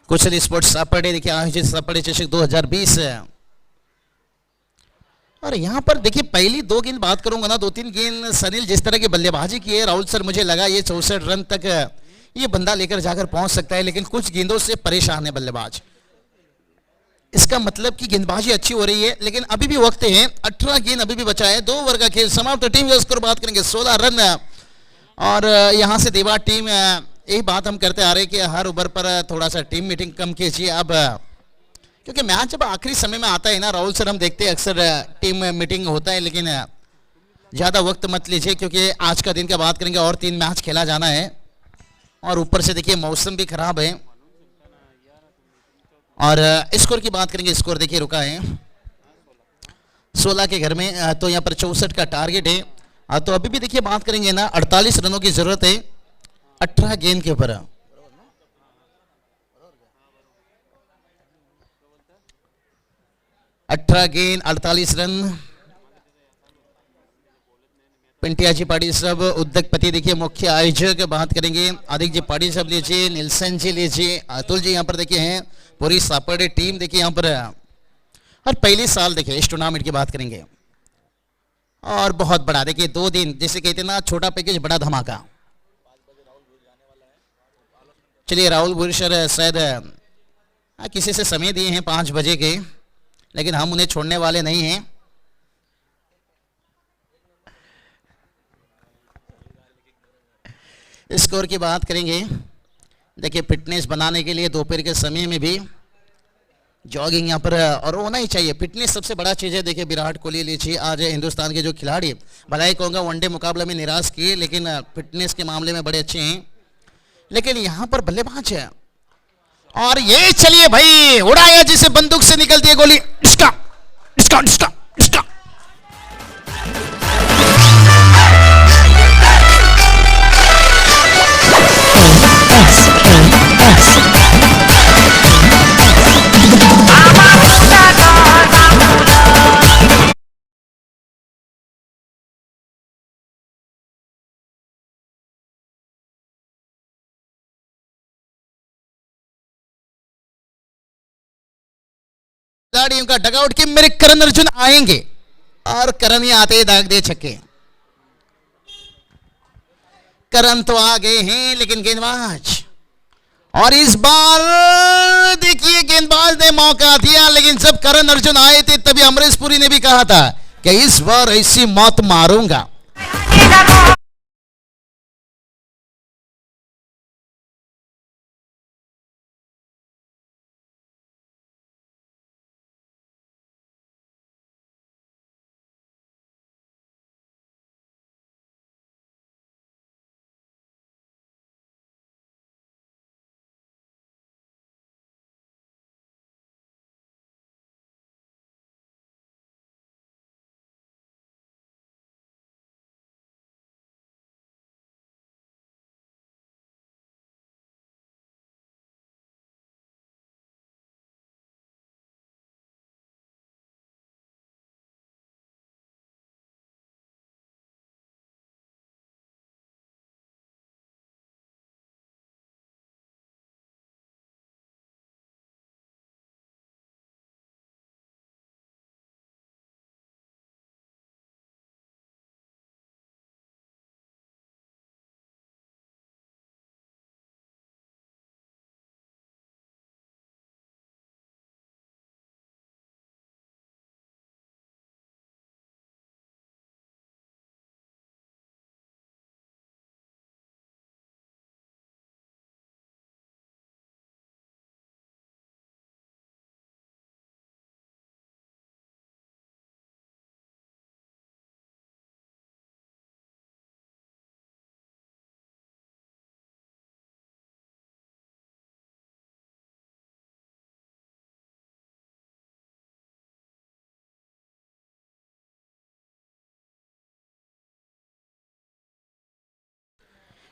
कुशल स्पोर्ट्स सपाटे देखिए आयोजित सपाटे चषक 2020। और यहाँ पर देखिए पहली 2 गेंद बात करूंगा ना, 2-3 गेंद सनील जिस तरह की बल्लेबाजी की है राहुल सर, मुझे लगा ये 64 रन तक ये बंदा लेकर जाकर पहुंच सकता है, लेकिन कुछ गेंदों से परेशान है बल्लेबाज। इसका मतलब कि गेंदबाजी अच्छी हो रही है, लेकिन अभी भी वक्त है, 18 गेंद अभी भी बचा है, 2 ओवर का खेल समाप्त। टीम का स्कोर बात करेंगे 16 रन। और यहाँ से देवा टीम, यही बात हम करते आ रहे हैं कि हर ओवर पर थोड़ा सा टीम मीटिंग कम कीजिए अब, क्योंकि मैच जब आखिरी समय में आता है ना राहुल सर, हम देखते हैं अक्सर टीम मीटिंग होता है, लेकिन ज़्यादा वक्त मत लीजिए क्योंकि आज का दिन का बात करेंगे और 3 मैच खेला जाना है। और ऊपर से देखिए मौसम भी खराब है। और स्कोर की बात करेंगे, स्कोर देखिए रुका है 16 के घर में, तो यहाँ पर 64 का टारगेट है। तो अभी भी देखिए बात करेंगे ना 48 रनों की जरूरत है 18 गेंद के ऊपर। 18 गेंद 48 रन। पिंटिया जी पाटिल साहब उद्योगपति देखिए मुख्य आयोजक बात करेंगे, आदित्य जी पाटिल साहब लीजिए, निल्सन जी लीजिए, अतुल जी यहाँ पर देखिए हैं, पूरी सापड़े टीम देखिए यहाँ पर। और पहले साल देखिए इस टूर्नामेंट की बात करेंगे और बहुत बड़ा देखिए 2 दिन जैसे कहते ना छोटा पैकेज बड़ा धमाका। चलिए राहुल बुरशर शायद किसी से समय दिए हैं 5 बजे के, लेकिन हम उन्हें छोड़ने वाले नहीं हैं। स्कोर की बात करेंगे, देखिए फिटनेस बनाने के लिए दोपहर के समय में भी जॉगिंग यहाँ पर और होना ही चाहिए, फिटनेस सबसे बड़ा चीज़ है। देखिए विराट कोहली लीजिए, आज हिंदुस्तान के जो खिलाड़ी भला ही कहूँगा वनडे मुकाबले में निराश किए, लेकिन फिटनेस के मामले में बड़े अच्छे हैं। लेकिन यहाँ पर बल्लेबाज है और ये चलिए भाई उड़ाया जिसे बंदूक से निकलती है गोली, इसका इसका इसका इसका खिलाड़ियों का डगआउट कि मेरे करण अर्जुन आएंगे और करण ही आते ही दाग दे छक्के। करण तो आ गए हैं लेकिन गेंदबाज, और इस बार देखिए गेंदबाज ने मौका दिया, लेकिन जब करण अर्जुन आए थे तभी अमरीश पुरी ने भी कहा था कि इस बार ऐसी मौत मारूंगा।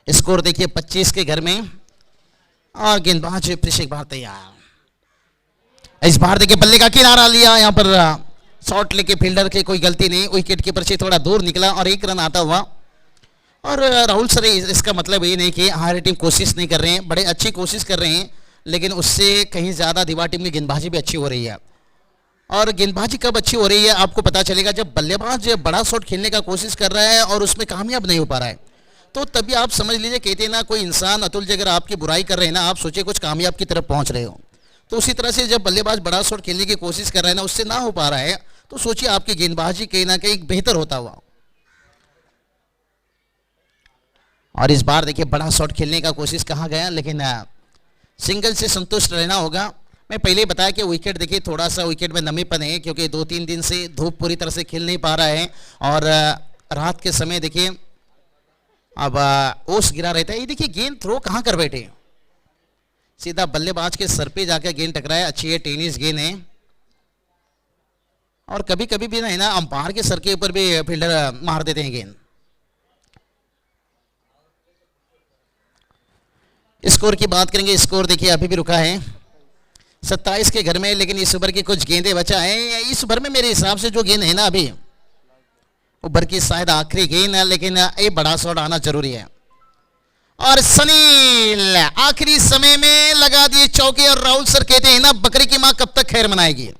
स्कोर देखिए 25 के घर में, और गेंदबाज प्रेषक बाहर तैयार। इस बार देखिए बल्ले का किनारा लिया, यहाँ पर शॉट लेके फील्डर के कोई गलती नहीं, विकेट कीपर से थोड़ा दूर निकला और एक रन आता हुआ। और राहुल सर इसका मतलब ये नहीं कि हमारी टीम कोशिश नहीं कर रहे हैं, बड़े अच्छी कोशिश कर रहे हैं, लेकिन उससे कहीं ज़्यादा दीवार टीम की गेंदबाजी भी अच्छी हो रही है। और गेंदबाजी कब अच्छी हो रही है आपको पता चलेगा जब बल्लेबाज बड़ा शॉट खेलने का कोशिश कर रहा है और उसमें कामयाब नहीं हो पा रहा है, तो तभी आप समझ लीजिए, कहते हैं ना कोई इंसान अतुल जी अगर आपकी बुराई कर रहे हैं ना, आप सोचिए कुछ कामयाब की तरफ पहुंच रहे हो। तो उसी तरह से जब बल्लेबाज बड़ा शॉट खेलने की कोशिश कर रहा है ना, उससे ना हो पा रहा है, तो सोचिए आपकी गेंदबाजी कहीं ना कहीं बेहतर होता हुआ। और इस बार देखिए बड़ा शॉट खेलने का कोशिश कहा गया, लेकिन सिंगल से संतुष्ट रहना होगा। मैं पहले ही बताया कि विकेट देखिए थोड़ा सा विकेट में नमीपन है, क्योंकि 2-3 दिन से धूप पूरी तरह से खिल नहीं पा रहा है, और रात के समय देखिए अब ओस गिरा रहता है। ये देखिए गेंद थ्रो कहाँ कर बैठे, सीधा बल्लेबाज के सर पे जाकर गेंद टकराया। अच्छी है, टेनिस गेंद है, और कभी कभी भी ना अंपायर के सर के ऊपर भी फील्डर मार देते हैं गेंद। स्कोर की बात करेंगे, स्कोर देखिए अभी भी रुका है 27 के घर में, लेकिन इस ओवर की कुछ गेंदें बचा है। इस ओवर में मेरे हिसाब से जो गेंद है ना अभी ओवर की शायद आखिरी गेंद है, लेकिन ये बड़ा शॉट आना जरूरी है। और सनील आखिरी समय में लगा दिए चौके, और राहुल सर कहते हैं ना बकरी की मां कब तक खैर मनाएगी।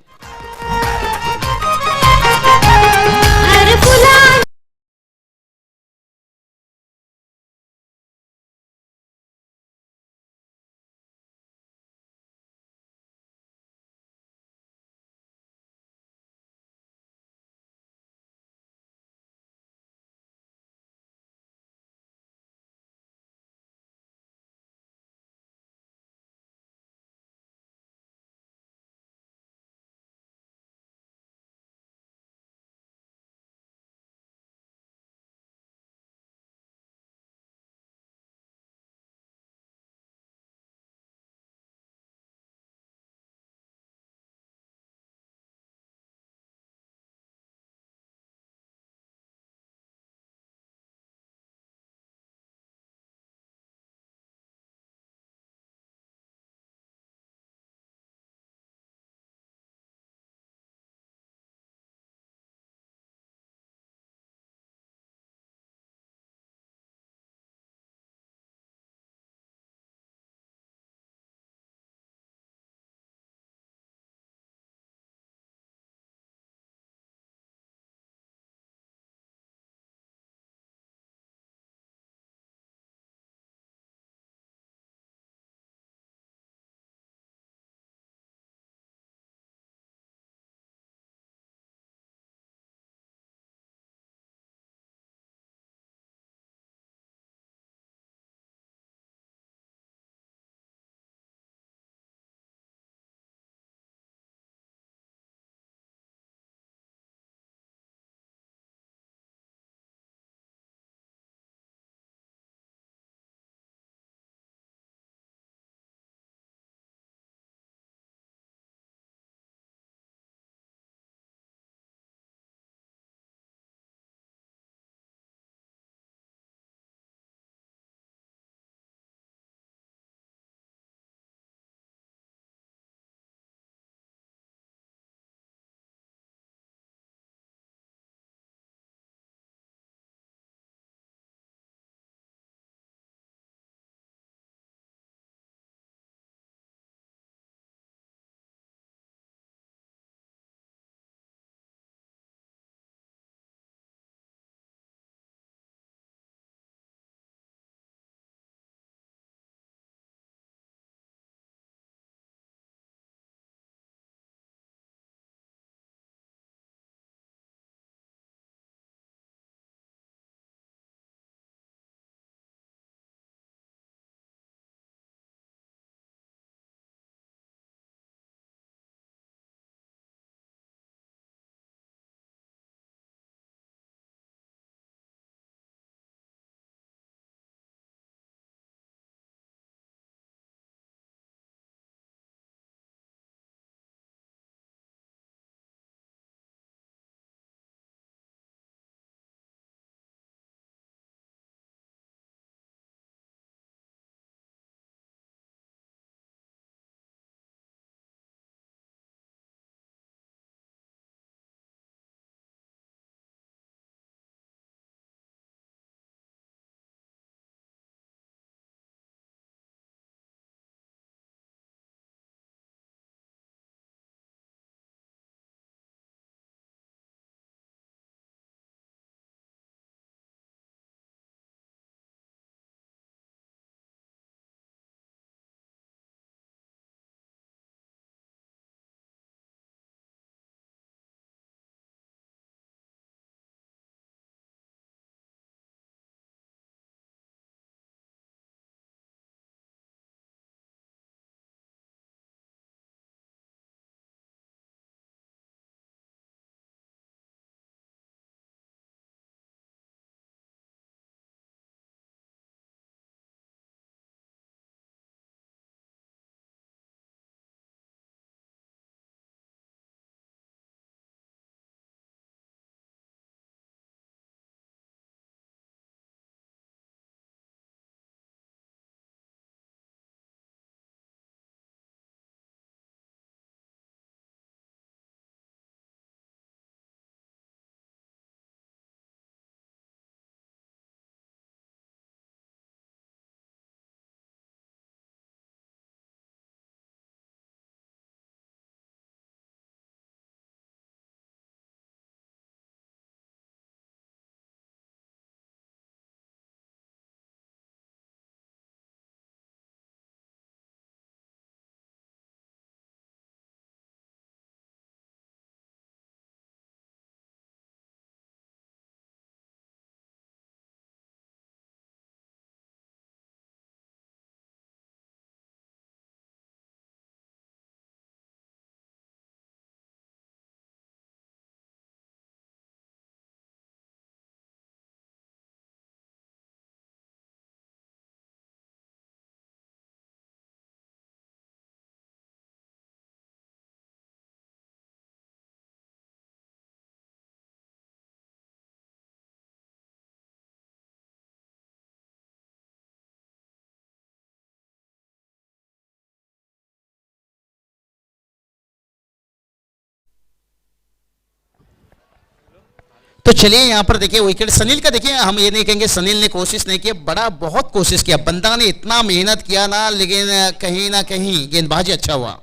तो चलिए यहाँ पर देखिए विकेट सनील का, देखिए हम ये नहीं कहेंगे सनील ने कोशिश नहीं की, बड़ा बहुत कोशिश किया बंदा ने, इतना मेहनत किया ना, लेकिन कहीं ना कहीं गेंदबाजी अच्छा हुआ।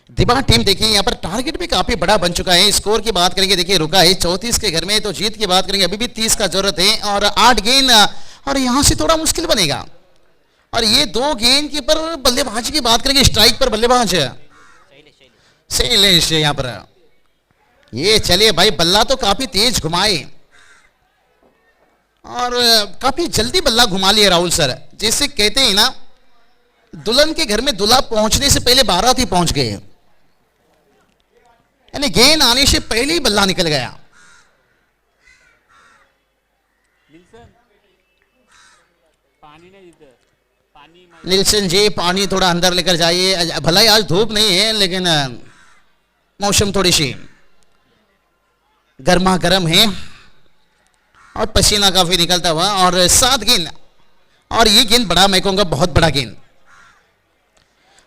दिबांग टीम देखिए यहाँ पर टारगेट भी काफी बड़ा बन चुका है। स्कोर की बात करेंगे देखिए रुका है 34 के घर में, तो जीत की बात करेंगे अभी भी 30 का जरूरत है और 8 गेंद, और यहां से थोड़ा मुश्किल बनेगा। और ये 2 गेंद के पर बल्लेबाजी की बात करेंगे, स्ट्राइक पर बल्लेबाज शैलेश यहाँ पर, ये चलिए भाई बल्ला तो काफी तेज घुमाए और काफी जल्दी बल्ला घुमा लिया राहुल सर। जैसे कहते हैं ना दुल्हन के घर में दूल्हा पहुंचने से पहले बारात ही पहुंच गए, यानी गेंद आने से पहले ही बल्ला निकल गया। निल्सन जी पानी थोड़ा अंदर लेकर जाइए, भला ही आज धूप नहीं है लेकिन मौसम थोड़ी सी गर्मा गर्म है और पसीना काफी निकलता हुआ। और 7 गेंद, और ये गेंद बड़ा, मैं कहूंगा बहुत बड़ा गेंद।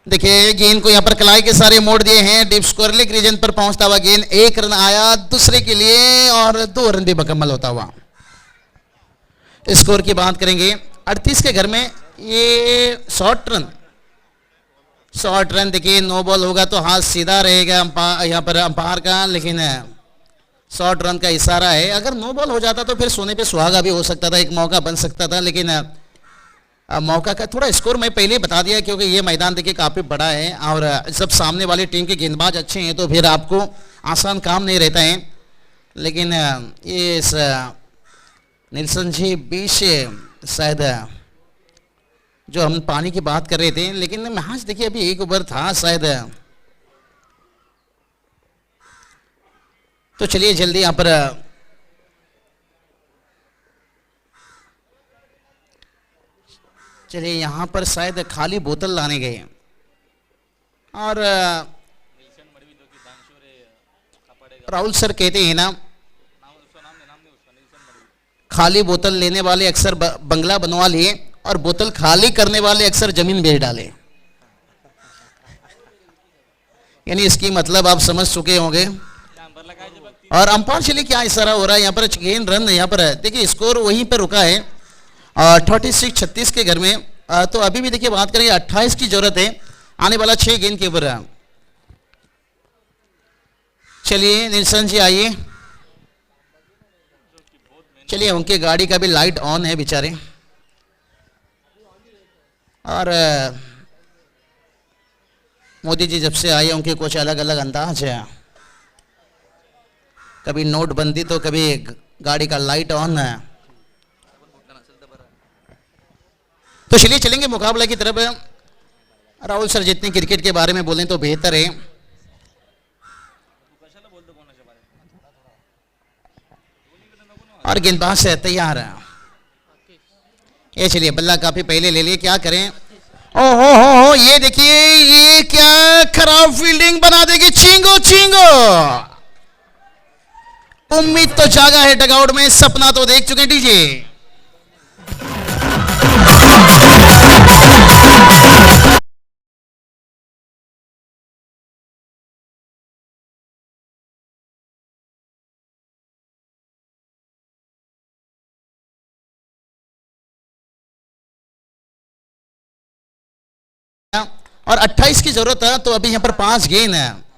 देखिए गेंद को यहाँ पर कलाई के सारे मोड़ दिए हैं, डीप स्कोर लेग रीजन पर पहुंचता हुआ गेंद, 1 रन आया दूसरे के लिए और 2 रन भी मुकम्मल होता हुआ। स्कोर की बात करेंगे 38 के घर में, ये शॉर्ट रन देखिए, नो बॉल होगा तो हाथ सीधा रहेगा यहाँ पर अंपायर का, लेकिन शॉर्ट रन का इशारा है। अगर नो बॉल हो जाता तो फिर सोने पे सुहागा भी हो सकता था, एक मौका बन सकता था, लेकिन मौका का थोड़ा स्कोर मैं पहले ही बता दिया क्योंकि ये मैदान देखिए काफी बड़ा है और जब सामने वाली टीम के गेंदबाज अच्छे हैं तो फिर आपको आसान काम नहीं रहता है। लेकिन ये निल्सन जी बीच शायद जो हम पानी की बात कर रहे थे, लेकिन मैच देखिए अभी 1 ओवर था शायद। तो चलिए जल्दी यहाँ पर चलिए यहाँ पर शायद खाली बोतल लाने गए और राहुल सर कहते हैं ना खाली बोतल लेने वाले अक्सर बंगला बनवा लिए और बोतल खाली करने वाले अक्सर जमीन बेच डाले, यानी इसकी मतलब आप समझ चुके होंगे। और अंपायर चलिए क्या इशारा हो रहा है यहाँ पर, गेंद रन यहाँ पर देखिए स्कोर वहीं पर रुका है 36 के घर में। तो अभी भी देखिए बात करेंगे 28 की जरूरत है आने वाला 6 गेंद के ऊपर। चलिए निल्सन जी आइए, चलिए उनके गाड़ी का भी लाइट ऑन है बेचारे, और मोदी जी जब से आए उनके कुछ अलग अलग अंदाज है, कभी नोटबंदी तो कभी गाड़ी का लाइट ऑन है। तो चलिए चलेंगे मुकाबला की तरफ। राहुल सर जितने क्रिकेट के बारे में बोलें तो बेहतर है। और गेंदबाज तैयार है, ये चलिए बल्ला काफी पहले ले लिए, क्या करें। ओहो हो ये देखिए ये क्या खराब फील्डिंग बना देगी, चींगो चींगो। उम्मीद तो जागा है डगआउट में, सपना तो देख चुके हैं डीजे। और 28 की जरूरत है, तो अभी यहाँ पर 5 गेंद है।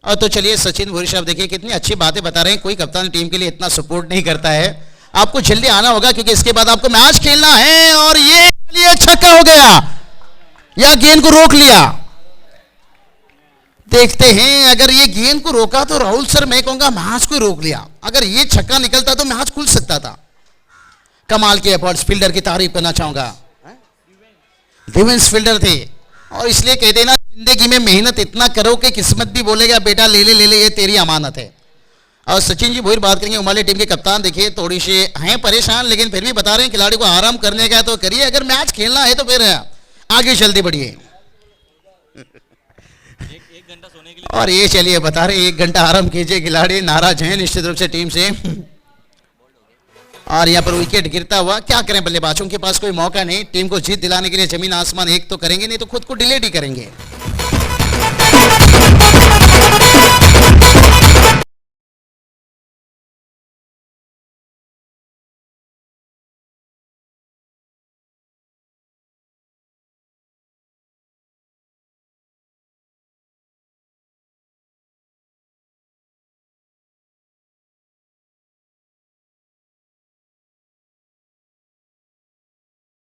और तो चलिए सचिन भूरी साहब देखिए कितनी अच्छी बातें बता रहे हैं, कोई कप्तान टीम के लिए इतना सपोर्ट नहीं करता है। आपको जल्दी आना होगा क्योंकि इसके बाद आपको मैच खेलना है। और ये छक्का हो गया या गेंद को रोक लिया, देखते हैं। अगर ये गेंद को रोका तो राहुल सर मैं कहूंगा मैच को रोक लिया, अगर ये छक्का निकलता तो मैच खुल सकता था। कमाल के एफर्ट्स, फील्डर की तारीफ करना चाहूंगा, डिफेंस फील्डर थे। और इसलिए कहते हैं ना जिंदगी में मेहनत इतना करो कि किस्मत भी बोलेगा बेटा ले ले ये तेरी अमानत है। और सचिन जी भोईर बात करेंगे उमाले टीम के कप्तान, देखिए थोड़ी सी हैं परेशान लेकिन फिर भी बता रहे हैं खिलाड़ी को आराम करने का तो करिए, अगर मैच खेलना है तो फिर आगे चलते बढ़िए। और ये चलिए बता रहे 1 घंटा आराम कीजिए, खिलाड़ी नाराज हैं निश्चित रूप से टीम से। और यहाँ पर विकेट गिरता हुआ, क्या करें बल्लेबाजों के पास कोई मौका नहीं, टीम को जीत दिलाने के लिए जमीन आसमान एक तो करेंगे, नहीं तो खुद को डिलीट ही करेंगे।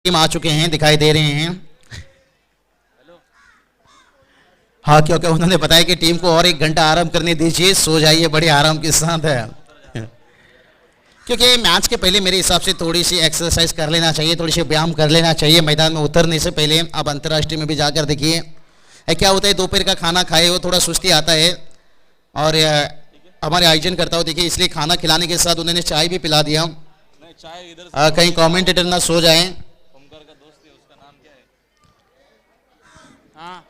टीम आ चुके हैं, दिखाई दे रहे हैं। हाँ, क्योंकि उन्होंने बताया कि टीम को और 1 घंटा आराम करने दीजिए, सो जाइए बड़े आराम के साथ है। क्योंकि मैच के पहले मेरे हिसाब से थोड़ी सी एक्सरसाइज कर लेना चाहिए, थोड़ी सी व्यायाम कर लेना चाहिए मैदान में उतरने से पहले। अब अंतर्राष्ट्रीय में भी जाकर देखिए क्या होता है, दोपहर का खाना खाए हो थोड़ा सुस्ती आता है, और हमारे आयोजन करता हो देखिए, इसलिए खाना खिलाने के साथ उन्होंने चाय भी पिला दिया। नहीं चाय इधर कहीं कमेंटेटर ना सो जाए। ओमकार का दोस्त है, उसका नाम क्या है? हाँ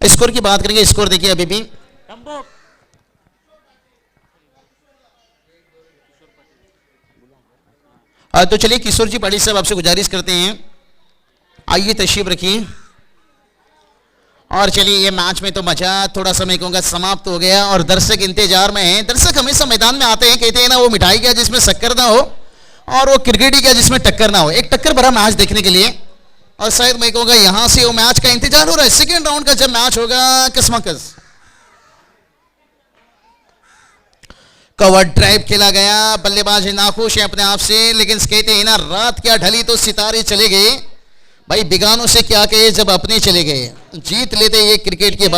स्कोर की बात करेंगे, स्कोर देखिए अभी भी टम्बो। तो चलिए किशोर जी पाटिल साहब आपसे गुजारिश करते हैं, आइए तशरीफ रखिए। और चलिए ये मैच में तो मजा थोड़ा समय कहूंगा समाप्त हो गया, और दर्शक इंतजार में हैं। दर्शक हमेशा मैदान में आते हैं, कहते हैं ना वो मिठाई क्या जिसमें शक्कर ना हो, और वो क्रिकेट ही क्या जिसमें टक्कर ना हो, एक टक्कर भरा मैच देखने के लिए। और शायद मैं कहूंगा यहां से वो मैच का इंतजार हो रहा है, सेकेंड राउंड का जब मैच होगा कसमकस। कवर ड्राइव खेला गया, बल्लेबाज नाखुश है अपने आप से, लेकिन कहते हैं ना रात क्या ढली तो सितारे चले गए। भाई बिगानों से क्या कहे जब अपने चले गए, जीत लेते ये क्रिकेट के बाद।